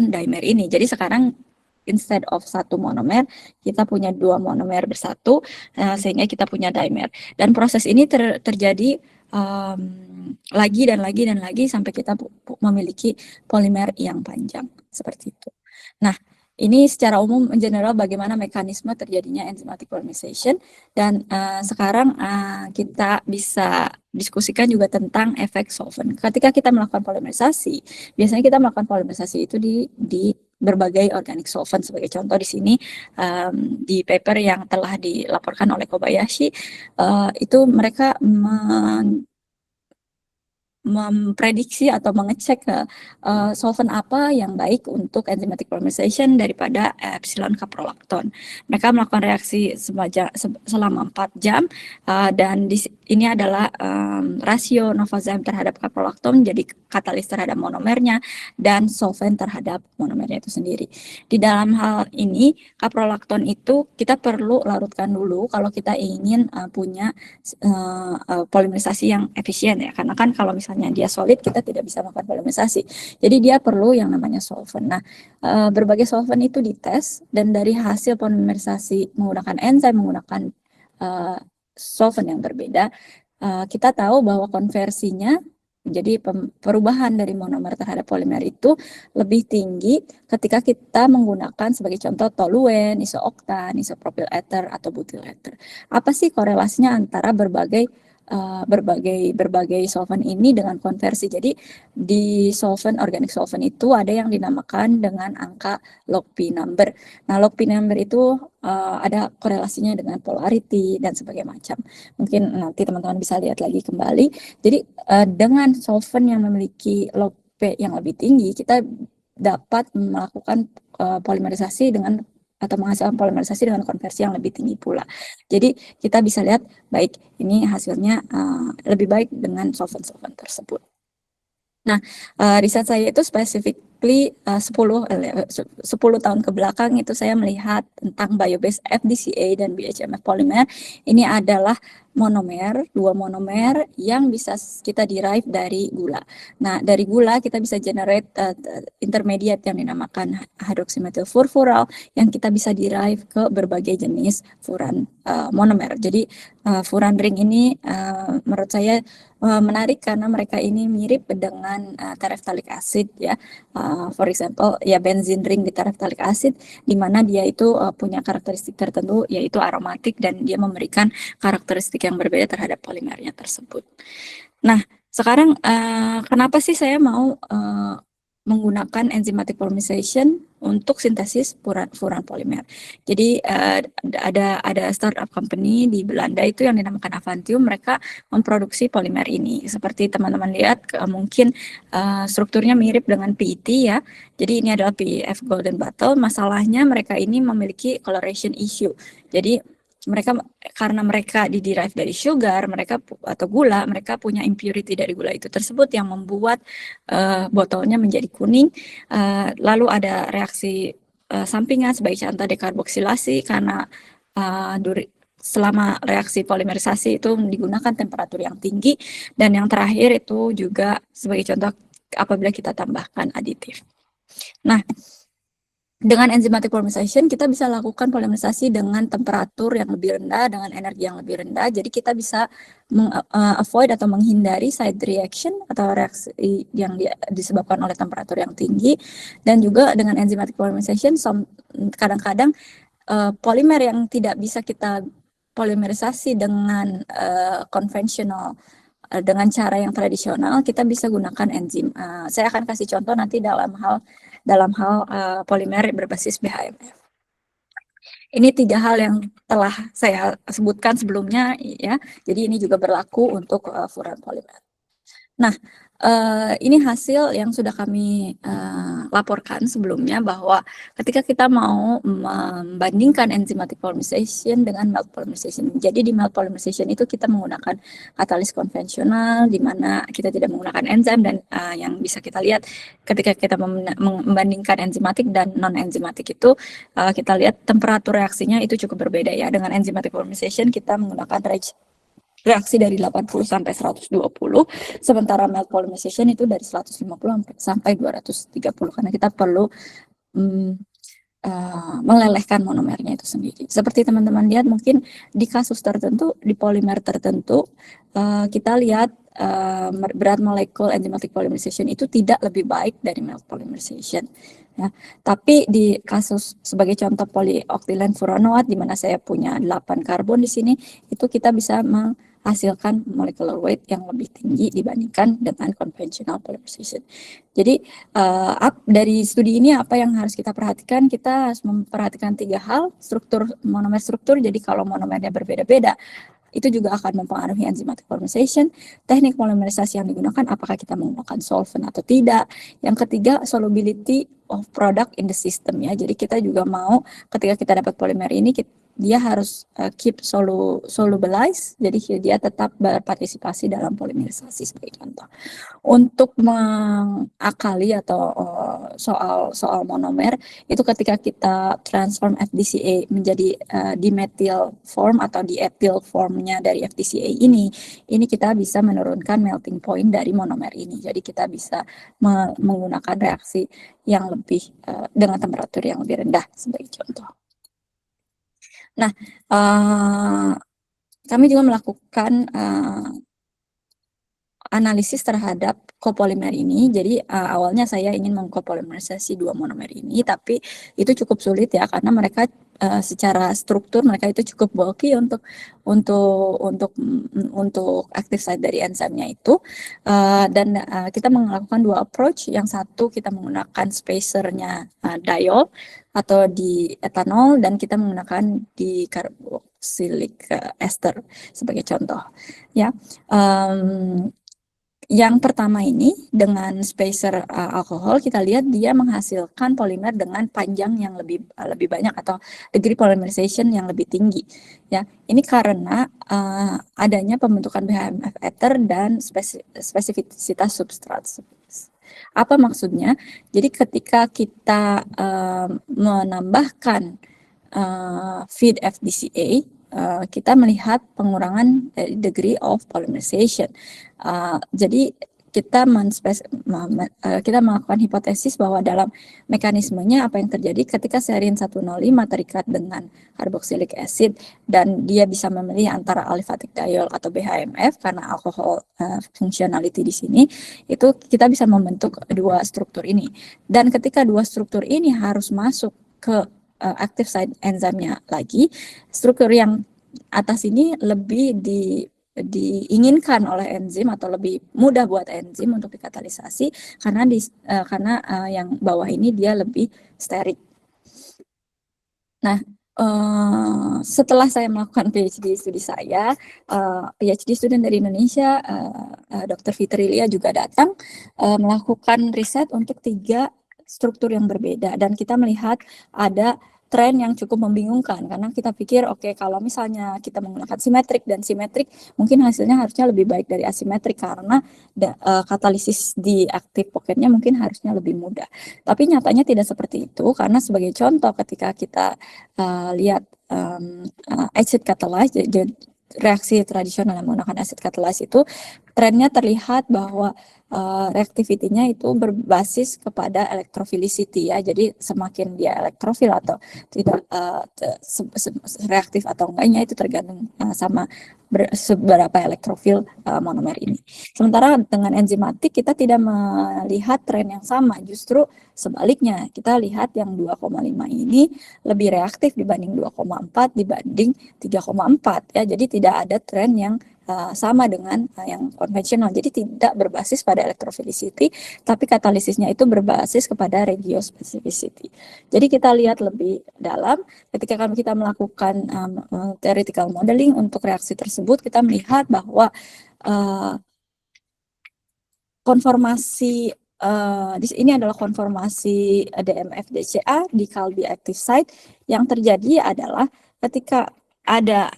dimer ini. Jadi sekarang instead of 1 monomer, kita punya 2 monomer bersatu sehingga kita punya dimer. Dan proses ini terjadi lagi dan lagi sampai kita memiliki polimer yang panjang seperti itu. Nah, ini secara umum in general bagaimana mekanisme terjadinya enzymatic polymerization, dan sekarang kita bisa diskusikan juga tentang efek solvent. Ketika kita melakukan polimerisasi, biasanya kita melakukan polimerisasi itu di berbagai organic solvent. Sebagai contoh di sini di paper yang telah dilaporkan oleh Kobayashi, itu mereka memprediksi atau mengecek solvent apa yang baik untuk enzymatic polymerization daripada epsilon caprolactone. Mereka melakukan reaksi selama 4 jam dan ini adalah rasio novozyme terhadap caprolactone, jadi katalis terhadap monomernya dan solvent terhadap monomernya itu sendiri. Di dalam hal ini caprolactone itu kita perlu larutkan dulu kalau kita ingin punya polimerisasi yang efisien ya, karena kan kalau misalnya dia solid kita tidak bisa melakukan polimerisasi, jadi dia perlu yang namanya solvent. Nah, berbagai solvent itu dites dan dari hasil polimerisasi menggunakan enzim, menggunakan solvent yang berbeda, kita tahu bahwa konversinya, jadi perubahan dari monomer terhadap polimer itu lebih tinggi ketika kita menggunakan sebagai contoh toluen, isooktan, isopropyl ether atau butyl ether. Apa sih korelasinya antara berbagai solvent ini dengan konversi? Jadi di solvent, organic solvent itu ada yang dinamakan dengan angka log P number. Nah, log P number itu ada korelasinya dengan polarity dan sebagainya macam. Mungkin nanti teman-teman bisa lihat lagi kembali. Jadi dengan solvent yang memiliki log P yang lebih tinggi, kita dapat melakukan polimerisasi dengan atau menghasilkan polimerisasi dengan konversi yang lebih tinggi pula. Jadi kita bisa lihat baik ini hasilnya lebih baik dengan solvent-solvent tersebut. Nah, riset saya itu specifically 10 tahun ke belakang itu saya melihat tentang biobased FDCA dan BHMF polymer. Ini adalah monomer, 2 monomer yang bisa kita derive dari gula. Nah, dari gula kita bisa generate intermediate yang dinamakan hydroxymethyl furfural yang kita bisa derive ke berbagai jenis furan monomer. Jadi furan ring ini menurut saya menarik karena mereka ini mirip dengan terephthalic acid ya. For example, ya benzene ring di terephthalic acid di mana dia itu punya karakteristik tertentu yaitu aromatik dan dia memberikan karakteristik yang berbeda terhadap polimernya tersebut. Nah, sekarang kenapa sih saya mau menggunakan enzymatic polymerization untuk sintesis furan polimer? Jadi ada startup company di Belanda itu yang dinamakan Avantium, mereka memproduksi polimer ini. Seperti teman-teman lihat mungkin strukturnya mirip dengan PET ya. Jadi ini adalah PEF golden bottle. Masalahnya mereka ini memiliki coloration issue. Jadi karena mereka diderive dari sugar, mereka atau gula, mereka punya impurity dari gula itu tersebut yang membuat botolnya menjadi kuning. Lalu ada reaksi sampingan sebagai contoh dekarboksilasi karena selama reaksi polimerisasi itu digunakan temperatur yang tinggi, dan yang terakhir itu juga sebagai contoh apabila kita tambahkan aditif. Nah, dengan enzymatic polymerization kita bisa lakukan polimerisasi dengan temperatur yang lebih rendah, dengan energi yang lebih rendah. Jadi kita bisa avoid atau menghindari side reaction atau reaksi yang disebabkan oleh temperatur yang tinggi. Dan juga dengan enzymatic polymerization kadang-kadang polimer yang tidak bisa kita polimerisasi dengan konvensional, dengan cara yang tradisional, kita bisa gunakan enzim. Saya akan kasih contoh nanti dalam hal polimer berbasis BHMF. Ini 3 hal yang telah saya sebutkan sebelumnya ya. Jadi ini juga berlaku untuk furan polimer. Nah, ini hasil yang sudah kami laporkan sebelumnya bahwa ketika kita mau membandingkan enzymatic polymerization dengan melt polymerization. Jadi di melt polymerization itu kita menggunakan katalis konvensional di mana kita tidak menggunakan enzim, dan yang bisa kita lihat ketika kita membandingkan enzimatik dan non enzimatik itu kita lihat temperatur reaksinya itu cukup berbeda ya. Dengan enzymatic polymerization kita menggunakan reaksi dari 80 sampai 120, sementara melt polymerization itu dari 150 sampai 230 karena kita perlu melelehkan monomernya itu sendiri. Seperti teman-teman lihat mungkin di kasus tertentu, di polimer tertentu, kita lihat berat molekul enzymatic polymerization itu tidak lebih baik dari melt polymerization. Ya, tapi di kasus sebagai contoh polyoctylen furanoat di mana saya punya 8 karbon di sini, itu kita bisa menghasilkan molecular weight yang lebih tinggi dibandingkan dengan conventional polymerization. Jadi dari studi ini apa yang harus kita perhatikan? Kita harus memperhatikan 3 hal, monomer struktur. Jadi kalau monomernya berbeda-beda, itu juga akan mempengaruhi enzymatic polymerization. Teknik polimerisasi yang digunakan, apakah kita menggunakan solvent atau tidak. Yang ketiga, solubility of product in the system ya. Jadi kita juga mau ketika kita dapat polimer ini, dia harus keep solubilize, jadi dia tetap berpartisipasi dalam polimerisasi sebagai contoh. Untuk mengakali atau soal monomer itu ketika kita transform FDCA menjadi dimethyl form atau diethyl formnya dari FDCA ini kita bisa menurunkan melting point dari monomer ini. Jadi kita bisa menggunakan reaksi yang lebih dengan temperatur yang lebih rendah sebagai contoh. Nah, kami juga melakukan analisis terhadap copolymer ini. Jadi awalnya saya ingin mengcopolymerisasi dua monomer ini, tapi itu cukup sulit ya karena mereka secara struktur mereka itu cukup bulky untuk active site dari enzimnya itu. Dan kita melakukan dua approach. Yang satu kita menggunakan spacernya diol atau di etanol, dan kita menggunakan di carboxylic ester sebagai contoh ya. Yang pertama ini dengan spacer alkohol kita lihat dia menghasilkan polimer dengan panjang yang lebih banyak atau degree polymerization yang lebih tinggi ya. Ini karena adanya pembentukan BHMF ether dan spesifisitas substrat. Apa maksudnya? Jadi ketika kita menambahkan feed FDCA, kita melihat pengurangan dari degree of polymerization. Jadi kita melakukan hipotesis bahwa dalam mekanismenya apa yang terjadi ketika serin 105 terikat dengan carboxylic acid dan dia bisa memilih antara aliphatic diol atau BHMF karena alkohol functionality di sini, itu kita bisa membentuk dua struktur ini. Dan ketika dua struktur ini harus masuk ke active site enzimnya lagi, struktur yang atas ini lebih diinginkan oleh enzim atau lebih mudah buat enzim untuk dikatalisasi karena yang bawah ini dia lebih steril. Nah, setelah saya melakukan PhD studi saya, PhD student dari Indonesia, Dr. Fitrilia juga datang melakukan riset untuk 3 struktur yang berbeda, dan kita melihat ada tren yang cukup membingungkan karena kita pikir oke, kalau misalnya kita menggunakan simetrik dan simetrik mungkin hasilnya harusnya lebih baik dari asimetrik karena katalisis di active pocketnya mungkin harusnya lebih mudah. Tapi nyatanya tidak seperti itu karena sebagai contoh ketika kita lihat acid catalyze, reaksi tradisional yang menggunakan acid catalyze itu trennya terlihat bahwa reactivity-nya itu berbasis kepada electrophilicity ya. Jadi semakin dia elektrofil atau tidak reaktif atau enggaknya itu tergantung sama seberapa elektrofil monomer ini. Sementara dengan enzimatik kita tidak melihat tren yang sama, justru sebaliknya kita lihat yang 2,5 ini lebih reaktif dibanding 2,4 dibanding 3,4 ya. Jadi tidak ada tren yang sama dengan yang konvensional. Jadi tidak berbasis pada electrophilicity, tapi katalisisnya itu berbasis kepada regiospecificity. Jadi kita lihat lebih dalam ketika kita melakukan theoretical modeling untuk reaksi tersebut, kita melihat bahwa konformasi ini adalah konformasi DMF-DCA di Calbi active site. Yang terjadi adalah ketika ada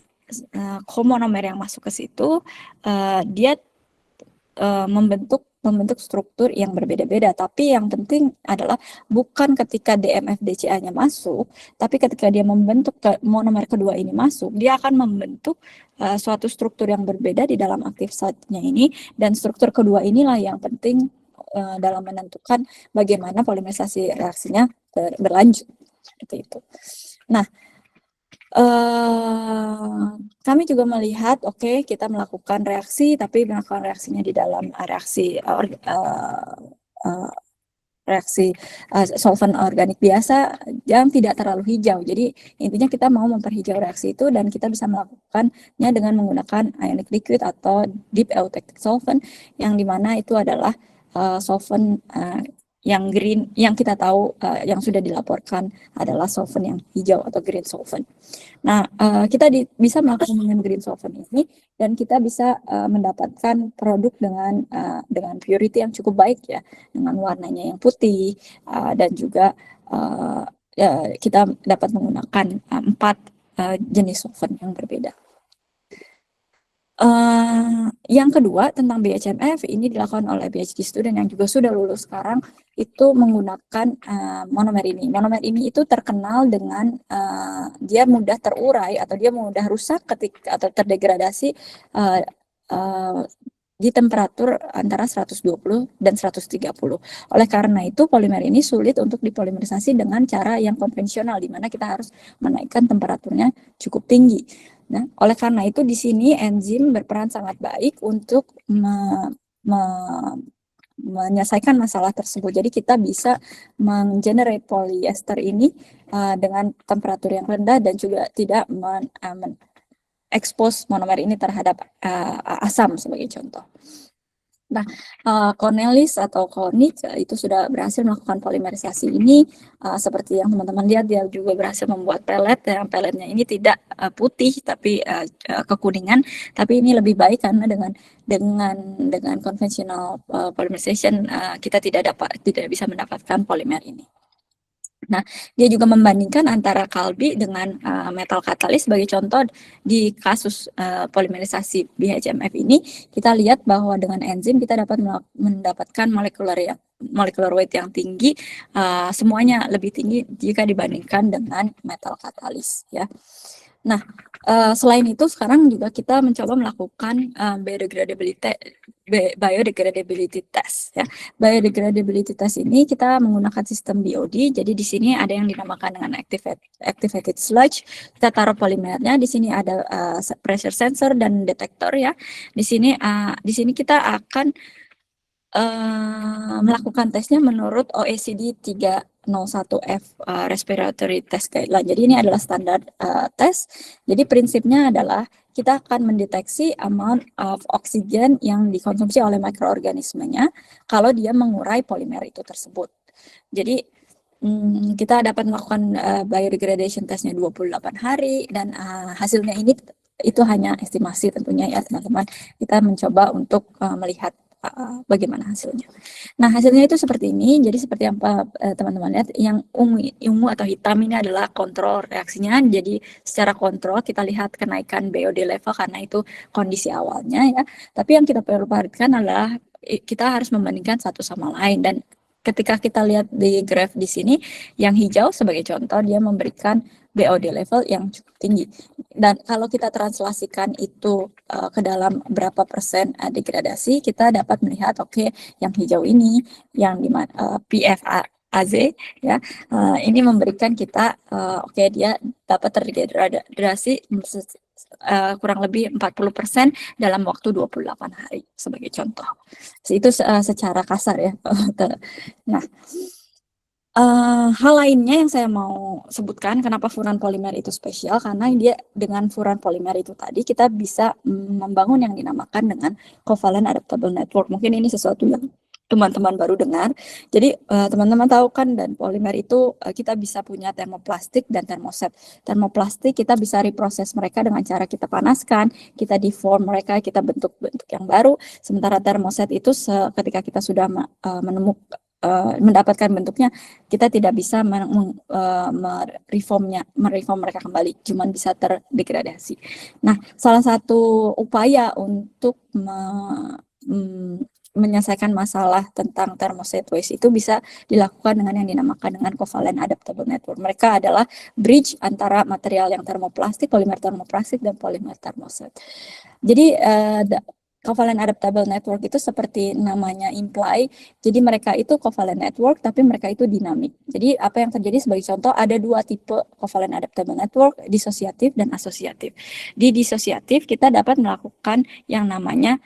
komonomer yang masuk ke situ, dia membentuk struktur yang berbeda-beda. Tapi yang penting adalah bukan ketika DMF-DCA-nya masuk, tapi ketika dia membentuk monomer kedua ini masuk, dia akan membentuk suatu struktur yang berbeda di dalam active site-nya ini, dan struktur kedua inilah yang penting dalam menentukan bagaimana polimerisasi reaksinya berlanjut. Seperti itu. Nah, kami juga melihat, oke, kita melakukan reaksi, tapi melakukan reaksinya di dalam reaksi solvent organik biasa yang tidak terlalu hijau. Jadi intinya kita mau memperhijau reaksi itu, dan kita bisa melakukannya dengan menggunakan ionic liquid atau deep eutectic solvent, yang dimana itu adalah solvent yang green, yang kita tahu yang sudah dilaporkan adalah solvent yang hijau atau green solvent. Nah, kita bisa melakukan dengan green solvent ini dan kita bisa mendapatkan produk dengan purity yang cukup baik ya, dengan warnanya yang putih dan juga kita dapat menggunakan 4 jenis solvent yang berbeda. Yang kedua tentang BHMF ini dilakukan oleh PhD student yang juga sudah lulus sekarang itu menggunakan monomer ini. Monomer ini itu terkenal dengan dia mudah terurai atau dia mudah rusak ketika atau terdegradasi di temperatur antara 120 dan 130. Oleh karena itu polimer ini sulit untuk dipolimerisasi dengan cara yang konvensional di mana kita harus menaikkan temperaturnya cukup tinggi. Nah, oleh karena itu di sini enzim berperan sangat baik untuk menyelesaikan masalah tersebut. Jadi kita bisa menggenerate polyester ini dengan temperatur yang rendah dan juga tidak expose monomer ini terhadap asam sebagai contoh. Nah, Cornelis atau Koenig itu sudah berhasil melakukan polimerisasi ini seperti yang teman-teman lihat, dia juga berhasil membuat pelet. Yang peletnya ini tidak putih tapi kekuningan, tapi ini lebih baik karena dengan konvensional polymerization kita tidak bisa mendapatkan polimer ini. Nah, dia juga membandingkan antara kalbi dengan metal katalis. Sebagai contoh di kasus polimerisasi BHMF ini, kita lihat bahwa dengan enzim kita dapat mendapatkan molecular weight yang tinggi, semuanya lebih tinggi jika dibandingkan dengan metal katalis ya. Nah, selain itu sekarang juga kita mencoba melakukan biodegradability test ya. Biodegradability test ini kita menggunakan sistem BOD. Jadi di sini ada yang dinamakan dengan activated sludge. Kita taruh polimernya. Di sini ada pressure sensor dan detektor ya. Di sini kita akan melakukan tesnya menurut OECD 301F respiratory test guideline. Jadi ini adalah standar tes. Jadi prinsipnya adalah kita akan mendeteksi amount of oksigen yang dikonsumsi oleh mikroorganismenya kalau dia mengurai polimer itu tersebut. Jadi kita dapat melakukan biodegradation testnya 28 hari dan hasilnya ini itu hanya estimasi tentunya ya teman-teman. Kita mencoba untuk melihat bagaimana hasilnya. Nah, hasilnya itu seperti ini. Jadi seperti apa teman-teman lihat, yang ungu atau hitam ini adalah kontrol reaksinya. Jadi secara kontrol kita lihat kenaikan BOD level karena itu kondisi awalnya ya. Tapi yang kita perlu perhatikan adalah kita harus membandingkan satu sama lain. Dan ketika kita lihat di graf di sini, yang hijau sebagai contoh dia memberikan BOD level yang cukup tinggi. Dan kalau kita translasikan itu ke dalam berapa persen degradasi, kita dapat melihat yang hijau ini, yang dimana PFAZ ya, ini memberikan kita dia dapat terdegradasi kurang lebih 40% dalam waktu 28 hari sebagai contoh. Itu secara kasar ya. Nah, hal lainnya yang saya mau sebutkan kenapa furan polimer itu spesial, karena dia dengan furan polimer itu tadi kita bisa membangun yang dinamakan dengan covalent adaptable network. Mungkin ini sesuatu yang teman-teman baru dengar. Jadi teman-teman tahu kan, dan polimer itu kita bisa punya termoplastik dan termoset. Termoplastik kita bisa reproses mereka dengan cara kita panaskan, kita deform mereka, kita bentuk-bentuk yang baru. Sementara termoset itu ketika kita sudah mendapatkan bentuknya, kita tidak bisa mereform mereka kembali, cuman bisa terdegradasi. Nah, salah satu upaya untuk menyelesaikan masalah tentang thermoset waste itu bisa dilakukan dengan yang dinamakan dengan covalent adaptable network. Mereka adalah bridge antara material yang termoplastik, polimer termoplastik, dan polimer termoset. Jadi covalent adaptable network itu seperti namanya imply, jadi mereka itu covalent network tapi mereka itu dinamik. Jadi apa yang terjadi sebagai contoh, ada dua tipe covalent adaptable network, disosiatif dan asosiatif. Di disosiatif kita dapat melakukan yang namanya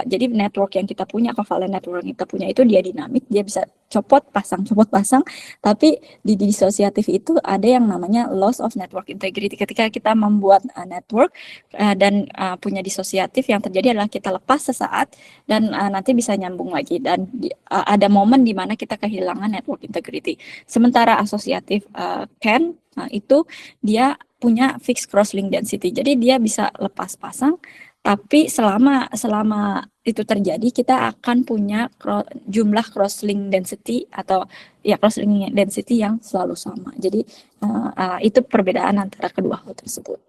jadi network yang kita punya, covalent network yang kita punya itu dia dinamik, dia bisa copot pasang, tapi di disosiatif itu ada yang namanya loss of network integrity. Ketika kita membuat network dan punya disosiatif, yang terjadi adalah kita lepas sesaat dan nanti bisa nyambung lagi, dan ada momen di mana kita kehilangan network integrity. Sementara asosiatif CAN itu dia punya fixed crosslink density, jadi dia bisa lepas pasang, tapi selama itu terjadi kita akan punya jumlah crosslink density atau ya crosslink density yang selalu sama. Jadi itu perbedaan antara kedua hal tersebut.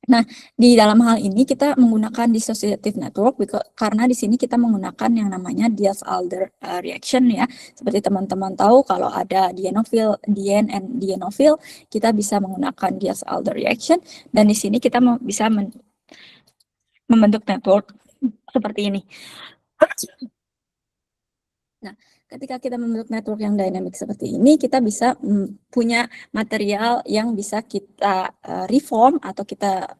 Nah, di dalam hal ini kita menggunakan dissociative network karena di sini kita menggunakan yang namanya Diels-Alder reaction ya. Seperti teman-teman tahu, kalau ada dienofil, dien and dienofil, kita bisa menggunakan Diels-Alder reaction, dan di sini kita bisa membentuk network seperti ini. Nah, ketika kita membentuk network yang dynamic seperti ini, kita bisa punya material yang bisa kita reform atau kita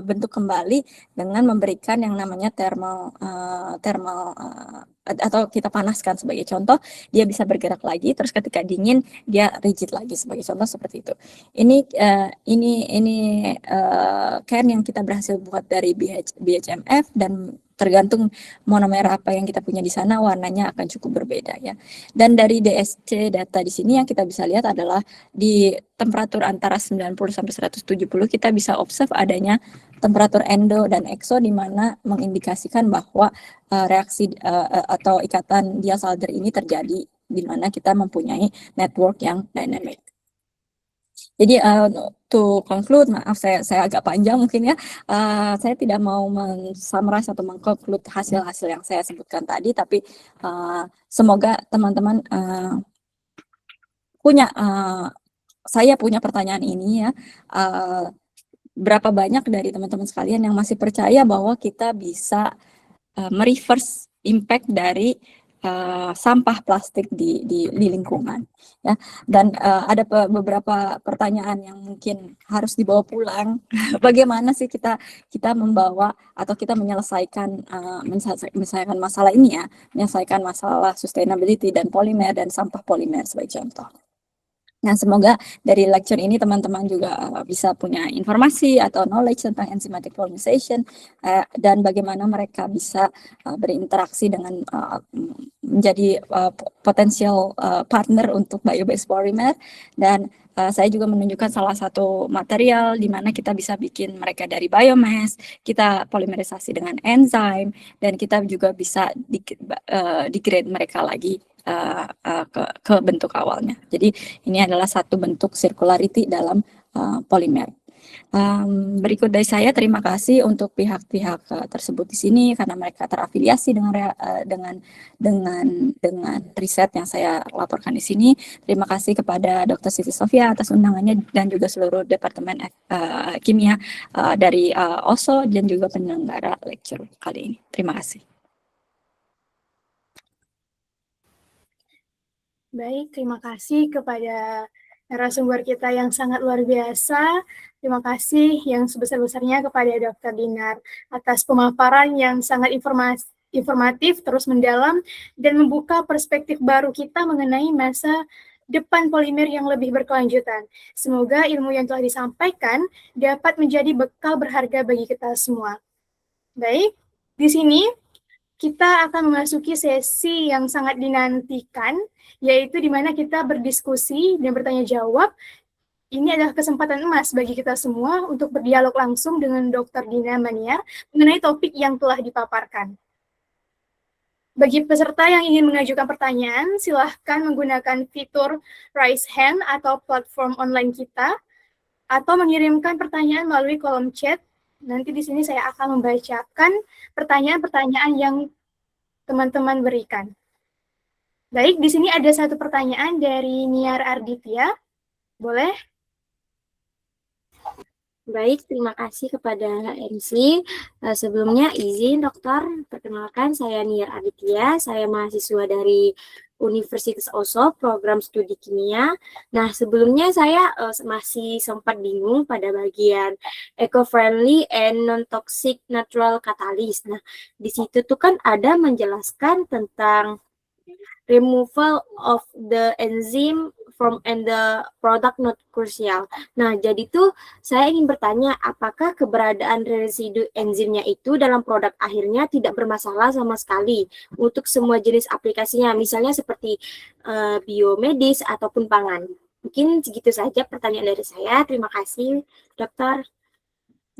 bentuk kembali dengan memberikan yang namanya thermal atau kita panaskan. Sebagai contoh, dia bisa bergerak lagi, terus ketika dingin dia rigid lagi, sebagai contoh seperti itu. Ini CAN yang kita berhasil buat dari BHMF, dan tergantung monomer apa yang kita punya di sana, warnanya akan cukup berbeda ya. Dan dari DSC data di sini yang kita bisa lihat adalah di temperatur antara 90 sampai 170 kita bisa observe adanya temperatur endo dan exo, di mana mengindikasikan bahwa reaksi atau ikatan Diels-Alder ini terjadi di mana kita mempunyai network yang dynamic. Jadi to conclude, maaf saya agak panjang mungkin ya, saya tidak mau men-summarize atau meng-conclude hasil-hasil yang saya sebutkan tadi, tapi semoga teman-teman saya punya pertanyaan ini ya, berapa banyak dari teman-teman sekalian yang masih percaya bahwa kita bisa mereverse impact dari sampah plastik di lingkungan ya. Dan ada beberapa pertanyaan yang mungkin harus dibawa pulang. Bagaimana sih kita membawa atau kita menyelesaikan masalah ini ya, menyelesaikan masalah sustainability dan polimer dan sampah polimer sebagai contoh. Nah, semoga dari lecture ini teman-teman juga bisa punya informasi atau knowledge tentang enzymatic polymerization dan bagaimana mereka bisa berinteraksi dengan menjadi potensial partner untuk bio-based polymer. Dan saya juga menunjukkan salah satu material di mana kita bisa bikin mereka dari biomass, kita polimerisasi dengan enzim, dan kita juga bisa degrade mereka lagi ke bentuk awalnya. Jadi ini adalah satu bentuk circularity dalam polimer. Berikut dari saya, terima kasih untuk pihak-pihak tersebut di sini karena mereka terafiliasi dengan riset yang saya laporkan di sini. Terima kasih kepada Dr. Siti Sofia atas undangannya dan juga seluruh Departemen Kimia dari OSO dan juga penyelenggara lecture kali ini. Terima kasih. Baik, terima kasih kepada narasumber kita yang sangat luar biasa. Terima kasih yang sebesar-besarnya kepada Dr. Dinar atas pemaparan yang sangat informatif, terus mendalam, dan membuka perspektif baru kita mengenai masa depan polimer yang lebih berkelanjutan. Semoga ilmu yang telah disampaikan dapat menjadi bekal berharga bagi kita semua. Baik, di sini kita akan memasuki sesi yang sangat dinantikan, yaitu di mana kita berdiskusi dan bertanya jawab. Ini adalah kesempatan emas bagi kita semua untuk berdialog langsung dengan Dr. Dina Maniar mengenai topik yang telah dipaparkan. Bagi peserta yang ingin mengajukan pertanyaan, silahkan menggunakan fitur Raise Hand atau platform online kita, atau mengirimkan pertanyaan melalui kolom chat. Nanti di sini saya akan membacakan pertanyaan-pertanyaan yang teman-teman berikan. Baik, di sini ada satu pertanyaan dari Niar Arditya. Boleh? Baik, terima kasih kepada MC. Sebelumnya izin dokter, perkenalkan saya Niar Arditya, saya mahasiswa dari Universitas Oslo, program studi kimia. Nah, sebelumnya saya masih sempat bingung pada bagian eco-friendly and non-toxic natural catalyst. Nah, di situ tuh kan ada menjelaskan tentang removal of the enzyme from and the product not crucial. Nah, jadi tuh saya ingin bertanya, apakah keberadaan residu enzimnya itu dalam produk akhirnya tidak bermasalah sama sekali untuk semua jenis aplikasinya, misalnya seperti biomedis ataupun pangan. Mungkin segitu saja pertanyaan dari saya. Terima kasih, Dokter.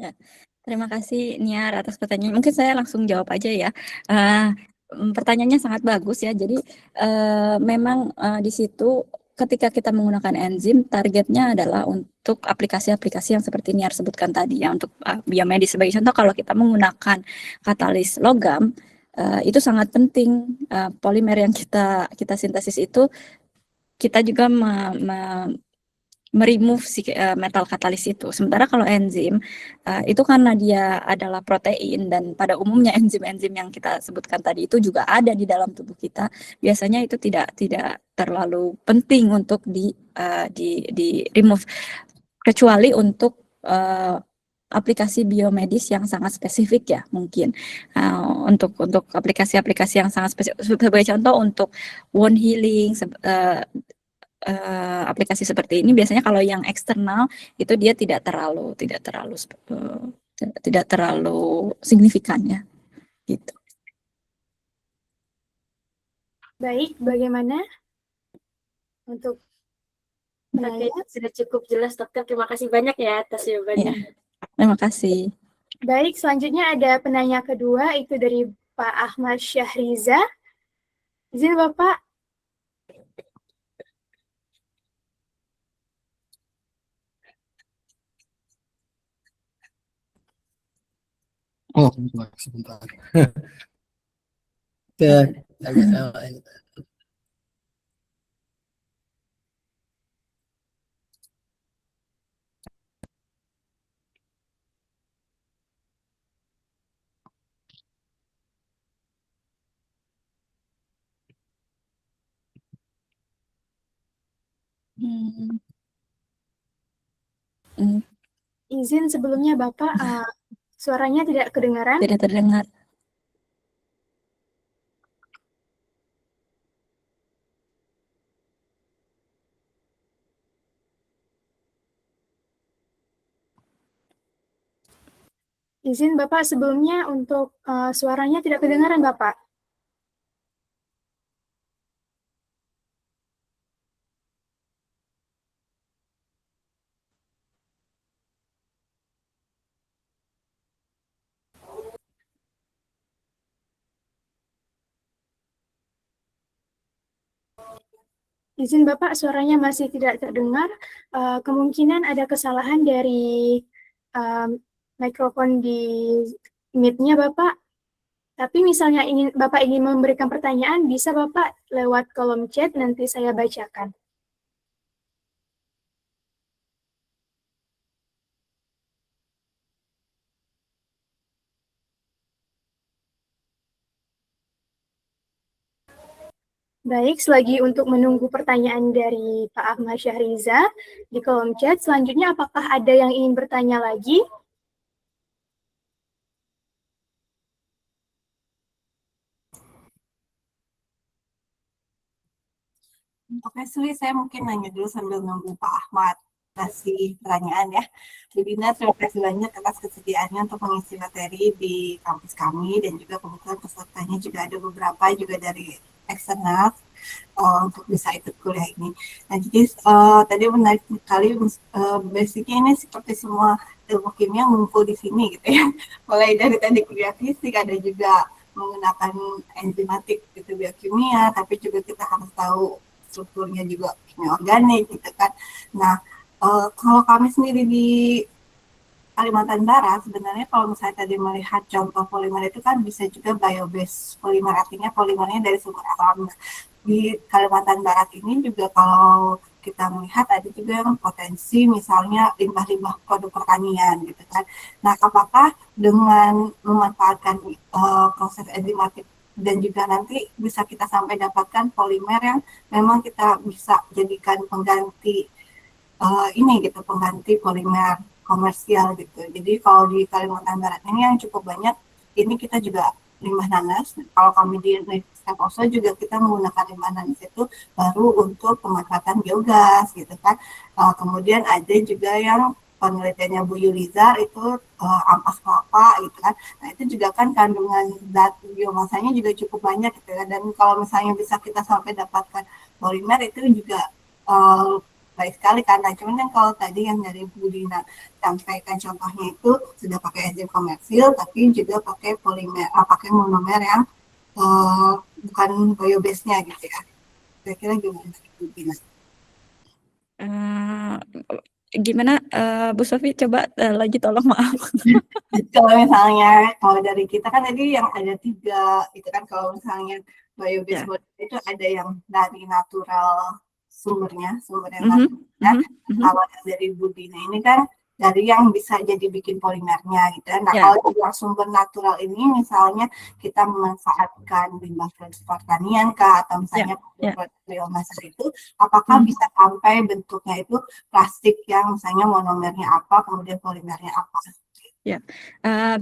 Ya, terima kasih Niar atas pertanyaan. Mungkin saya langsung jawab aja ya. Pertanyaannya sangat bagus ya. Jadi memang di situ ketika kita menggunakan enzim, targetnya adalah untuk aplikasi-aplikasi yang seperti Niar sebutkan tadi ya, untuk biomedis. Sebagai contoh, kalau kita menggunakan katalis logam, itu sangat penting. Polimer yang kita sintesis itu, kita juga meremove si metal katalis itu. Sementara kalau enzim itu karena dia adalah protein, dan pada umumnya enzim-enzim yang kita sebutkan tadi itu juga ada di dalam tubuh kita. Biasanya itu tidak terlalu penting untuk di remove, kecuali untuk aplikasi biomedis yang sangat spesifik ya, mungkin untuk aplikasi-aplikasi yang sangat spesifik. Sebagai contoh, untuk wound healing, aplikasi seperti ini biasanya kalau yang eksternal itu dia tidak terlalu signifikan ya, gitu. Baik, bagaimana untuk Oke, sudah cukup jelas, Dokter. Terima kasih banyak ya atas jawabannya. Terima kasih. Baik, selanjutnya ada penanya kedua, itu dari Pak Ahmad Syahriza. Izin Bapak. Oh, sebentar. Izin sebelumnya Bapak, suaranya tidak kedengaran. Tidak terdengar. Izin Bapak sebelumnya untuk suaranya tidak kedengaran Bapak. Izin Bapak, suaranya masih tidak terdengar. Kemungkinan ada kesalahan dari mikrofon di mic-nya Bapak. Tapi misalnya Bapak ingin memberikan pertanyaan, bisa Bapak lewat kolom chat, nanti saya bacakan. Baik, selagi untuk menunggu pertanyaan dari Pak Ahmad Syahriza di kolom chat, selanjutnya apakah ada yang ingin bertanya lagi? Oke, Sri, saya mungkin nanya dulu sambil nunggu Pak Ahmad kasih pertanyaan ya. Bu Dina, terima kasih banyak atas kesediaannya untuk mengisi materi di kampus kami, dan juga kebetulan pesertanya juga ada beberapa juga dari eksternal untuk bisa ikut kuliah ini. Nah, jadi tadi menarik sekali, basicnya ini seperti semua ilmu kimia ngumpul di sini gitu ya. Mulai dari tadi kuliah fisik, ada juga menggunakan enzimatik gitu, biokimia, tapi juga kita harus tahu strukturnya juga kimia organik gitu kan. Nah, kalau kami sendiri di Kalimantan Barat, sebenarnya kalau misalnya tadi melihat contoh polimer itu kan bisa juga bio-based polimer, artinya polimernya dari sumber alam. Di Kalimantan Barat ini juga kalau kita melihat ada juga yang potensi misalnya limbah-limbah produk pertanian gitu kan. Nah, apakah dengan memanfaatkan proses enzimatik dan juga nanti bisa kita sampai dapatkan polimer yang memang kita bisa jadikan pengganti pengganti polimer komersial gitu. Jadi kalau di Kalimantan Barat ini yang cukup banyak, ini kita juga limbah nanas. Kalau kami di Universitas Poso juga kita menggunakan limbah nanas itu baru untuk pemanfaatan biogas gitu kan. Kemudian ada juga yang penelitiannya Bu Yuliza itu ampas kelapa gitu kan. Nah itu juga kan kandungan zat biomasanya juga cukup banyak gitu kan. Dan kalau misalnya bisa kita sampai dapatkan polimer itu juga baik sekali karena cuman yang kalau tadi yang dari Bu Dina sampaikan contohnya itu sudah pakai enzim komersil tapi juga pakai polimer, pakai monomer yang bukan biobase-nya gitu ya. Kira-kira gimana Bu Dina? Gimana Bu Sofi, coba lagi tolong, maaf. Kalau misalnya kalau dari kita kan tadi yang ada 3 itu kan, kalau misalnya biobase model itu ada yang dari natural sumbernya kalau dari Bu Dina ini kan dari yang bisa jadi bikin polimernya gitu. Nah kalau yang sumber natural ini misalnya kita memanfaatkan limbah produk pertanian kah atau misalnya biomasa itu, apakah bisa sampai bentuknya itu plastik yang misalnya monomernya apa kemudian polimernya apa? Ya,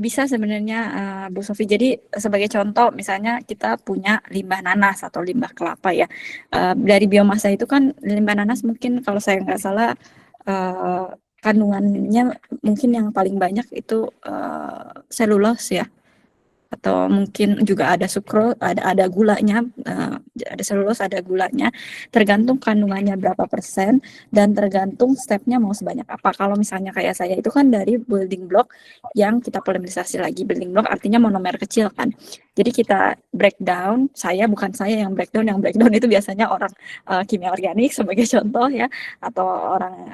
bisa sebenarnya Bu Sofi. Jadi sebagai contoh, misalnya kita punya limbah nanas atau limbah kelapa ya. Dari biomasa itu kan limbah nanas mungkin kalau saya nggak salah kandungannya mungkin yang paling banyak itu selulose ya. Atau mungkin juga ada sukrose, ada gulanya, ada selulose, ada gulanya, tergantung kandungannya berapa persen dan tergantung stepnya mau sebanyak apa. Kalau misalnya kayak saya itu kan dari building block yang kita polimerisasi lagi. Building block artinya monomer kecil kan. Jadi kita breakdown, bukan saya yang breakdown itu biasanya orang kimia organik sebagai contoh ya, atau orang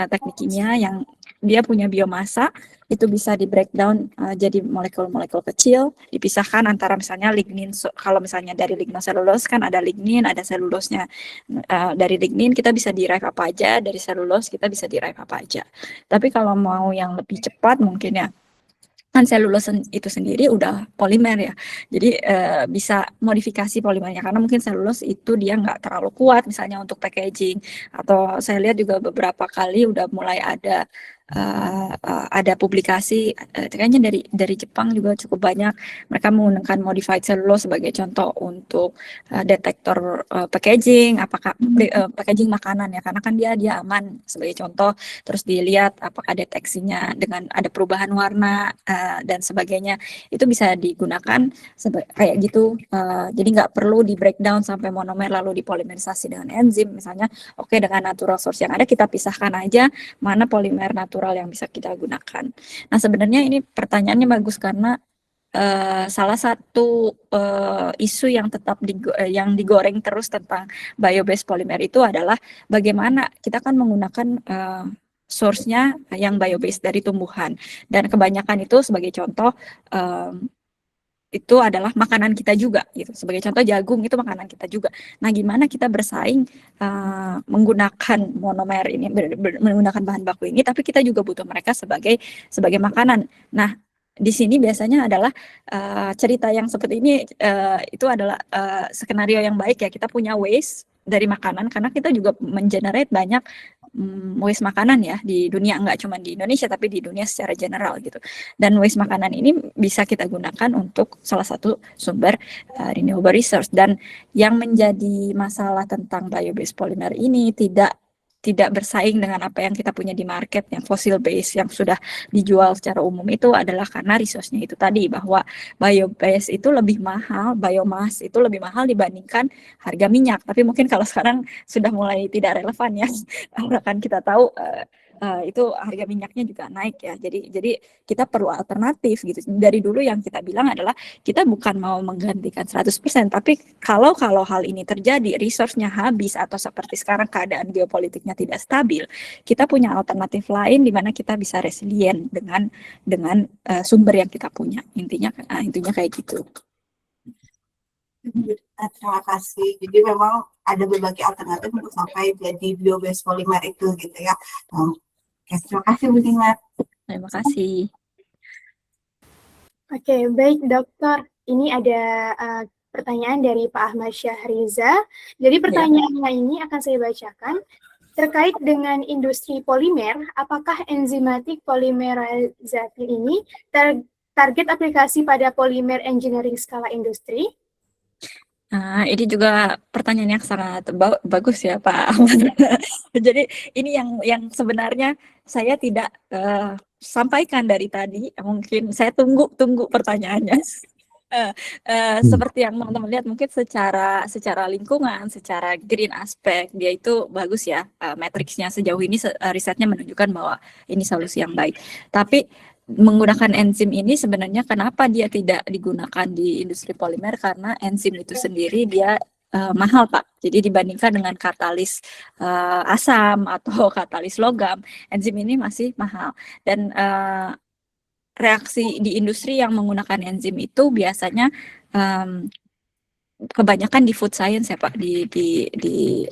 teknik kimia yang dia punya biomasa, itu bisa di breakdown jadi molekul-molekul kecil, dipisahkan antara misalnya lignin. Kalau misalnya dari lignoselulose kan ada lignin, ada selulosnya. Dari lignin kita bisa derive apa aja, dari selulose kita bisa derive apa aja. Tapi kalau mau yang lebih cepat mungkin ya, kan selulose itu sendiri udah polimer ya, jadi bisa modifikasi polimernya karena mungkin selulose itu dia nggak terlalu kuat misalnya untuk packaging, atau saya lihat juga beberapa kali udah mulai ada publikasi kayaknya dari Jepang juga cukup banyak, mereka menggunakan modified cellulose sebagai contoh untuk detektor packaging, apakah packaging makanan ya, karena kan dia aman sebagai contoh, terus dilihat apakah deteksinya dengan ada perubahan warna dan sebagainya, itu bisa digunakan kayak gitu. Jadi nggak perlu di breakdown sampai monomer lalu dipolimerisasi dengan enzim misalnya. Oke, dengan natural source yang ada kita pisahkan aja mana polimer natural yang bisa kita gunakan. Nah sebenarnya ini pertanyaannya bagus karena salah satu isu yang tetap yang digoreng terus tentang bio-based polymer itu adalah bagaimana kita kan menggunakan source-nya yang bio-based dari tumbuhan, dan kebanyakan itu sebagai contoh itu adalah makanan kita juga gitu. Sebagai contoh jagung itu makanan kita juga. Nah, gimana kita bersaing menggunakan monomer ini, menggunakan bahan baku ini, tapi kita juga butuh mereka sebagai makanan. Nah, di sini biasanya adalah cerita yang seperti ini itu adalah skenario yang baik ya. Kita punya waste dari makanan karena kita juga mengenerate banyak waste makanan ya di dunia, nggak cuma di Indonesia tapi di dunia secara general gitu. Dan waste makanan ini bisa kita gunakan untuk salah satu sumber renewable resource. Dan yang menjadi masalah tentang bio-based polymer ini tidak bersaing dengan apa yang kita punya di market yang fossil base yang sudah dijual secara umum, itu adalah karena resource-nya itu tadi, bahwa bio-base itu lebih mahal, biomass itu lebih mahal dibandingkan harga minyak. Tapi mungkin kalau sekarang sudah mulai tidak relevan ya, karena kan kita tahu itu harga minyaknya juga naik ya. Jadi kita perlu alternatif gitu. Dari dulu yang kita bilang adalah kita bukan mau menggantikan 100%, tapi kalau hal ini terjadi, resource-nya habis atau seperti sekarang keadaan geopolitiknya tidak stabil, kita punya alternatif lain di mana kita bisa resilient dengan sumber yang kita punya. Intinya kayak gitu. Terima kasih. Jadi memang ada berbagai alternatif untuk sampai jadi bio-based polymer itu gitu ya. Oke, terima kasih Bu Dina. Terima kasih. Oke, baik dokter. ini ada pertanyaan dari Pak Ahmad Syahriza. Jadi pertanyaannya ini akan saya bacakan. Terkait dengan industri polimer, apakah enzimatik polimerisasi ini target aplikasi pada polimer engineering skala industri? Nah, ini juga pertanyaan yang sangat bagus ya Pak Ahmad. Jadi ini yang sebenarnya saya tidak sampaikan dari tadi. Mungkin saya tunggu pertanyaannya. Seperti yang teman-teman lihat, mungkin secara lingkungan, secara green aspek dia itu bagus ya. Matriksnya sejauh ini risetnya menunjukkan bahwa ini solusi yang baik. Tapi menggunakan enzim ini sebenarnya kenapa dia tidak digunakan di industri polimer, karena enzim itu sendiri dia mahal Pak. Jadi dibandingkan dengan katalis asam atau katalis logam, enzim ini masih mahal. Dan reaksi di industri yang menggunakan enzim itu biasanya kebanyakan di food science ya Pak, di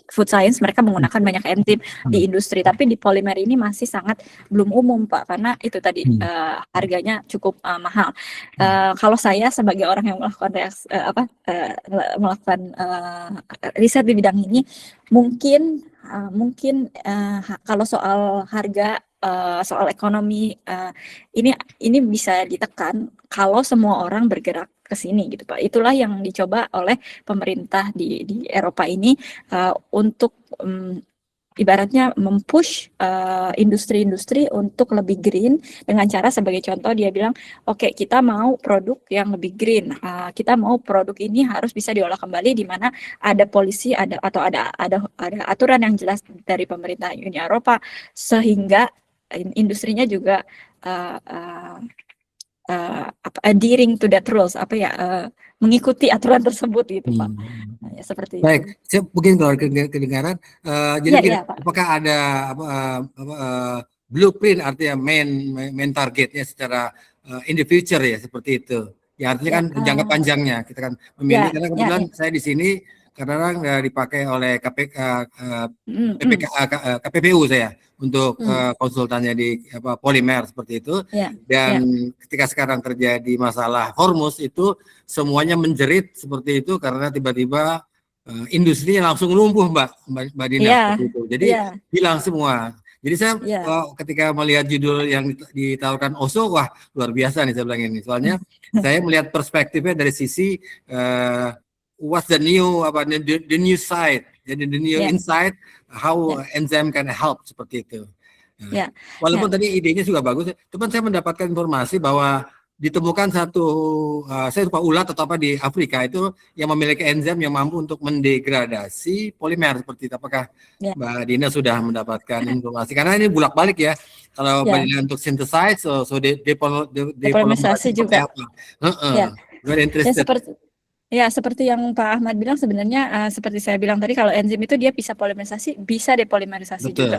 food science mereka menggunakan banyak enzim di industri, tapi di polimer ini masih sangat belum umum Pak, karena itu tadi harganya cukup mahal. Kalau saya sebagai orang yang melakukan melakukan riset di bidang ini, mungkin kalau soal harga, soal ekonomi, ini bisa ditekan kalau semua orang bergerak ke sini gitu Pak. Itulah yang dicoba oleh pemerintah di Eropa ini untuk ibaratnya mempush industri-industri untuk lebih green dengan cara, sebagai contoh dia bilang, oke, kita mau produk yang lebih green, kita mau produk ini harus bisa diolah kembali, di mana ada polisi, ada aturan yang jelas dari pemerintah Uni Eropa, sehingga industrinya juga adhering to that rules, mengikuti aturan tersebut gitu Pak. Nah, ya, seperti Baik, itu. saya mungkin kalau kedengaran, jadi Ya, Pak. apakah ada blueprint, artinya main targetnya secara in the future ya, seperti itu. Ya artinya kan jangka panjangnya kita kan memilih, karena kebetulan saya di sini kadang dipakai oleh KPPU saya untuk konsultannya di polimer seperti itu. Dan ketika sekarang terjadi masalah Hormuz itu semuanya menjerit seperti itu, karena tiba-tiba industrinya langsung lumpuh Mbak Dina seperti itu. Jadi hilang semua. Jadi saya ketika melihat judul yang ditawarkan Oso, wah luar biasa nih saya bilang ini. Soalnya saya melihat perspektifnya dari sisi what's the new the new side, jadi the new insight, how enzyme can help, seperti itu. Walaupun tadi idenya juga bagus, cuman saya mendapatkan informasi bahwa ditemukan satu saya lupa ulat atau apa di Afrika itu yang memiliki enzim yang mampu untuk mendegradasi polimer, seperti itu. Apakah Mbak Dina sudah mendapatkan informasi? Karena ini bolak-balik ya. Kalau Mbak Dina untuk synthesize, depolimerisasi juga. Very interested. Ya, seperti yang Pak Ahmad bilang, sebenarnya seperti saya bilang tadi, kalau enzim itu dia bisa polimerisasi, bisa depolimerisasi juga.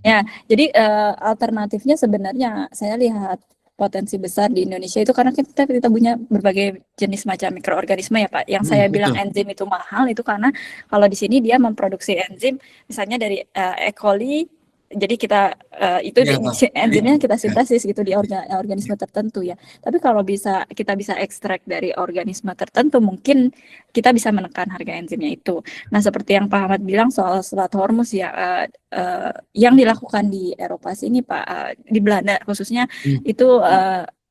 Ya, jadi alternatifnya sebenarnya saya lihat potensi besar di Indonesia itu karena kita punya berbagai jenis macam mikroorganisme ya Pak. Yang saya bilang enzim itu mahal itu karena kalau di sini dia memproduksi enzim misalnya dari E. coli. Jadi kita enzimnya kita sintesis gitu di organisme tertentu ya. Tapi kalau kita bisa ekstrak dari organisme tertentu, mungkin kita bisa menekan harga enzimnya itu. Nah, seperti yang Pak Ahmad bilang soal selat Hormuz ya, yang dilakukan di Eropa sini Pak, di Belanda khususnya itu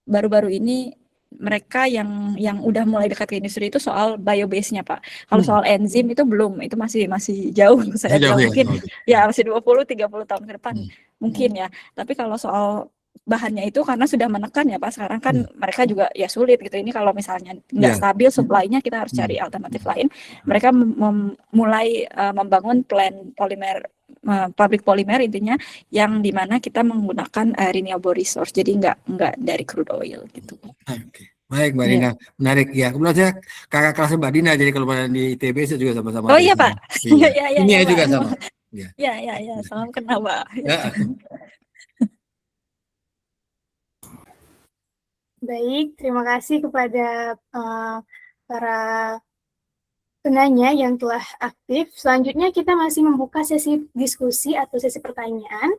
baru-baru ini mereka yang udah mulai dekat ke industri itu soal biobase-nya Pak. Kalau soal enzim itu belum, itu masih jauh saya bilang, mungkin ya masih 20-30 tahun ke depan mungkin ya. Tapi kalau soal bahannya itu karena sudah menekan ya Pak, sekarang kan mereka juga ya sulit gitu. Ini kalau misalnya nggak stabil supply-nya, kita harus cari alternatif lain. Mereka mulai membangun plant polimer, pabrik polimer intinya, yang dimana kita menggunakan renewable resource, jadi nggak dari crude oil gitu. Baik Mbak Dina, menarik ya. Kemudian saya kakak kelas Mbak Dina, jadi kalau di ITB saya juga sama-sama. Oh iya Pak. Iya juga sama. Ya, salam kenal Pak. Baik, terima kasih kepada para penanya yang telah aktif. Selanjutnya kita masih membuka sesi diskusi atau sesi pertanyaan.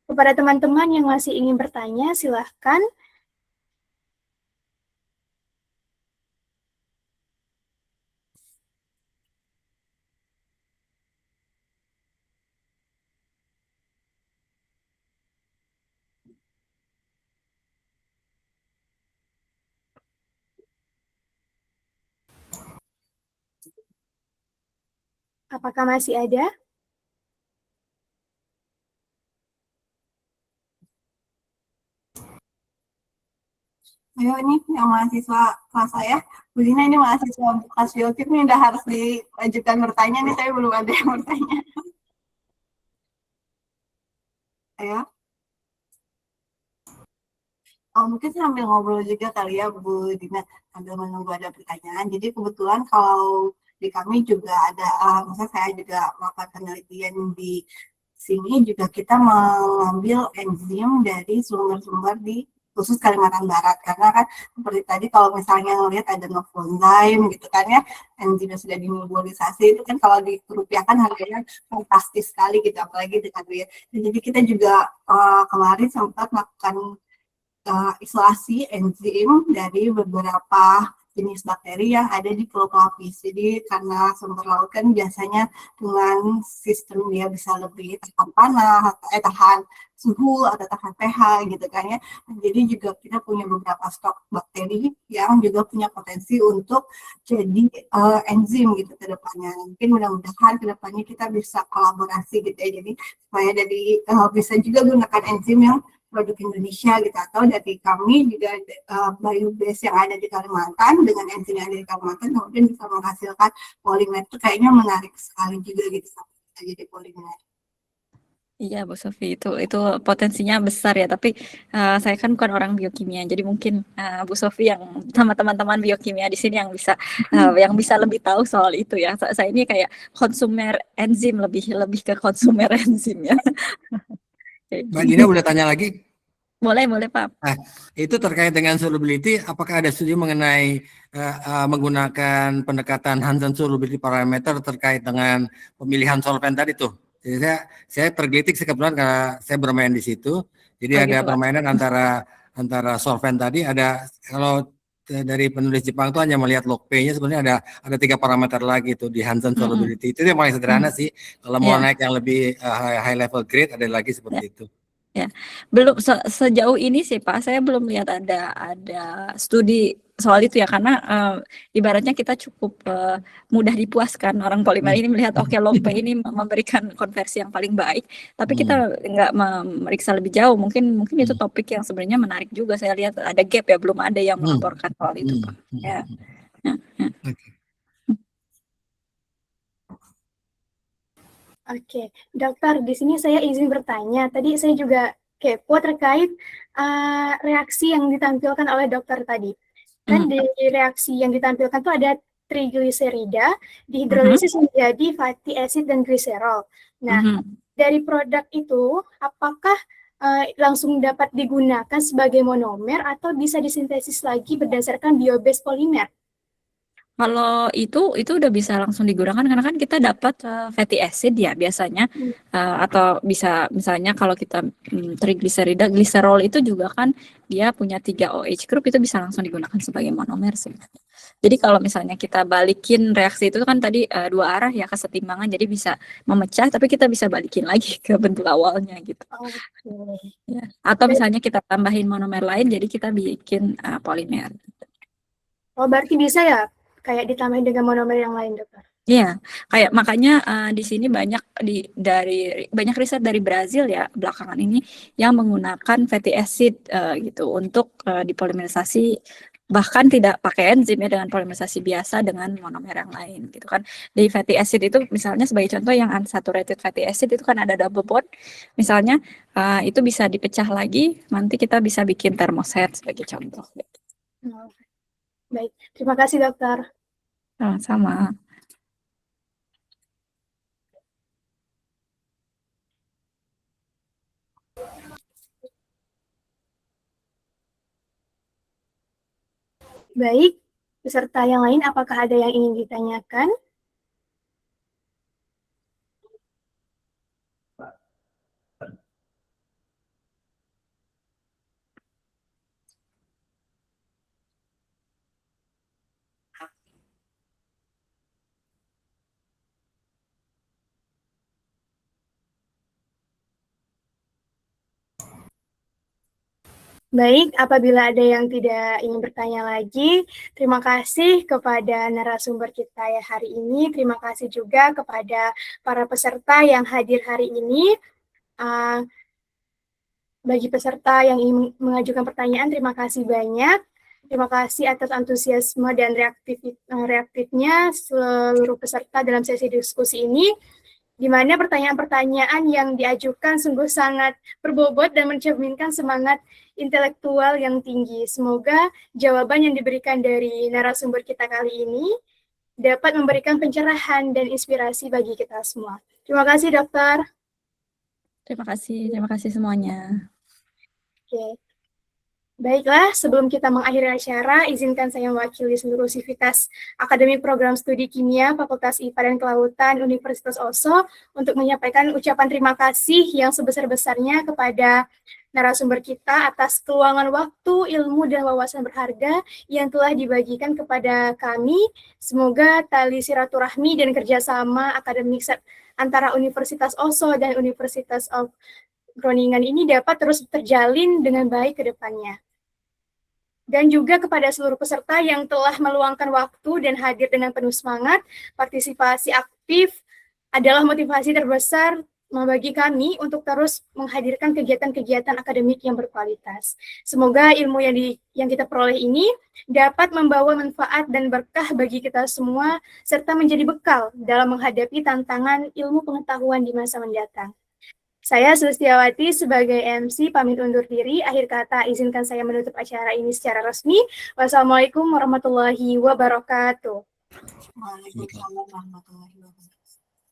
Kepada teman-teman yang masih ingin bertanya, silahkan Apakah masih ada? Ayo ini yang mahasiswa kelas saya, Bu Dina ini mahasiswa kelas biotip nih udah harus diajukan bertanya nih, tapi belum ada yang bertanya. Ayo. Oh, mungkin sambil ngobrol juga kali ya Bu Dina, sambil menunggu ada pertanyaan. Jadi kebetulan kalau di kami juga ada, misalnya saya juga melakukan penelitian di sini juga kita mengambil enzim dari sumber-sumber di khusus Kalimantan Barat, karena kan seperti tadi kalau misalnya ngelihat ada novozyme gitu kan ya, enzimnya sudah dimobilisasi, itu kan kalau dirupiahkan harganya fantastis sekali gitu, apalagi dengan dia. Jadi kita juga kemarin sempat melakukan isolasi enzim dari beberapa jenis bakteri yang ada di Pulau Kelapis. Jadi karena sumber laut kan biasanya dengan sistem dia bisa lebih tahan panas, tahan suhu atau tahan pH gitu kan ya. Jadi juga kita punya beberapa stok bakteri yang juga punya potensi untuk jadi enzim gitu ke depannya. Mungkin mudah-mudahan ke depannya kita bisa kolaborasi gitu ya. Jadi supaya dari bisa juga gunakan enzim yang produk Indonesia gitu, atau dari kami juga biobase yang ada di Kalimantan dengan enzim yang ada di Kalimantan kemudian bisa menghasilkan polimer. Itu kayaknya menarik sekali juga gitu jadi polimer. Iya, Bu Sofi, itu potensinya besar ya. Tapi saya kan bukan orang biokimia, jadi mungkin Bu Sofi yang sama teman-teman biokimia di sini yang bisa lebih tahu soal itu ya. Saya ini kayak konsumer enzim, lebih ke konsumer enzim ya. Mbak Dina udah tanya lagi? Boleh Pak. Nah, itu terkait dengan solubility, apakah ada studi mengenai menggunakan pendekatan Hansen solubility parameter terkait dengan pemilihan solvent tadi tuh? Jadi saya tergelitik kebetulan karena saya bermain di situ. Jadi ada gitu, permainan antara solvent tadi, ada kalau dari penulis Jepang itu hanya melihat log P-nya, sebenarnya ada 3 parameter lagi tuh di Hansen solubility. Itu yang paling sederhana sih. Kalau mau naik yang lebih high level grade ada lagi seperti itu. Ya, belum sejauh ini sih Pak, saya belum lihat ada studi soal itu ya, karena ibaratnya kita cukup mudah dipuaskan orang polimer ini melihat oke, log P ini memberikan konversi yang paling baik, tapi kita nggak memeriksa lebih jauh. Mungkin itu topik yang sebenarnya menarik juga. Saya lihat ada gap ya, belum ada yang melaporkan soal itu Pak. Ya. Oke, dokter, di sini saya izin bertanya. Tadi saya juga kepo terkait reaksi yang ditampilkan oleh dokter tadi. Kan di reaksi yang ditampilkan itu ada trigliserida dihidrolisis menjadi fatty acid dan gliserol. Nah, dari produk itu, apakah langsung dapat digunakan sebagai monomer atau bisa disintesis lagi berdasarkan biobased polimer? Kalau itu udah bisa langsung digunakan karena kan kita dapat fatty acid ya biasanya, atau bisa misalnya kalau kita trigliserida, gliserol itu juga kan dia punya 3 OH group, itu bisa langsung digunakan sebagai monomer sih. Jadi kalau misalnya kita balikin reaksi itu kan tadi 2 arah ya, kesetimbangan, jadi bisa memecah tapi kita bisa balikin lagi ke bentuk awalnya gitu. Ya. Atau misalnya kita tambahin monomer lain jadi kita bikin polimer. Oh, berarti bisa ya kayak ditambahin dengan monomer yang lain, dokter? Iya, kayak makanya di sini banyak riset dari Brazil ya belakangan ini yang menggunakan fatty acid gitu untuk dipolimerisasi, bahkan tidak pakai enzim ya, dengan polimerisasi biasa dengan monomer yang lain gitu kan. Di fatty acid itu misalnya sebagai contoh yang unsaturated fatty acid itu kan ada double bond, misalnya itu bisa dipecah lagi, nanti kita bisa bikin thermoset sebagai contoh. Baik, terima kasih dokter. Sama-sama. Baik, peserta yang lain apakah ada yang ingin ditanyakan? Baik, apabila ada yang tidak ingin bertanya lagi, terima kasih kepada narasumber kita ya hari ini. Terima kasih juga kepada para peserta yang hadir hari ini. Bagi peserta yang ingin mengajukan pertanyaan, terima kasih banyak. Terima kasih atas antusiasme dan reaktifnya seluruh peserta dalam sesi diskusi ini, di mana pertanyaan-pertanyaan yang diajukan sungguh sangat berbobot dan mencerminkan semangat intelektual yang tinggi. Semoga jawaban yang diberikan dari narasumber kita kali ini dapat memberikan pencerahan dan inspirasi bagi kita semua. Terima kasih, Dokter. Terima kasih semuanya. Oke. Baiklah, sebelum kita mengakhiri acara, izinkan saya mewakili seluruh sivitas Akademik Program Studi Kimia Fakultas IPA dan Kelautan Universitas Oslo untuk menyampaikan ucapan terima kasih yang sebesar-besarnya kepada narasumber kita atas keluangan waktu, ilmu, dan wawasan berharga yang telah dibagikan kepada kami. Semoga tali silaturahmi dan kerjasama akademik antara Universitas Oslo dan Universitas of Groningen ini dapat terus terjalin dengan baik ke depannya. Dan juga kepada seluruh peserta yang telah meluangkan waktu dan hadir dengan penuh semangat, partisipasi aktif adalah motivasi terbesar bagi kami untuk terus menghadirkan kegiatan-kegiatan akademik yang berkualitas. Semoga ilmu yang kita peroleh ini dapat membawa manfaat dan berkah bagi kita semua, serta menjadi bekal dalam menghadapi tantangan ilmu pengetahuan di masa mendatang. Saya Sulistiawati sebagai MC pamit undur diri. Akhir kata izinkan saya menutup acara ini secara resmi. Wassalamualaikum warahmatullahi wabarakatuh. Waalaikumsalam warahmatullahi wabarakatuh.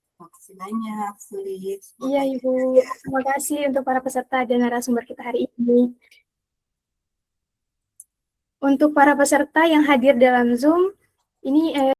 Terima kasih banyak, Sulit. Iya, Ibu. Terima kasih untuk para peserta dan narasumber kita hari ini. Untuk para peserta yang hadir dalam Zoom, ini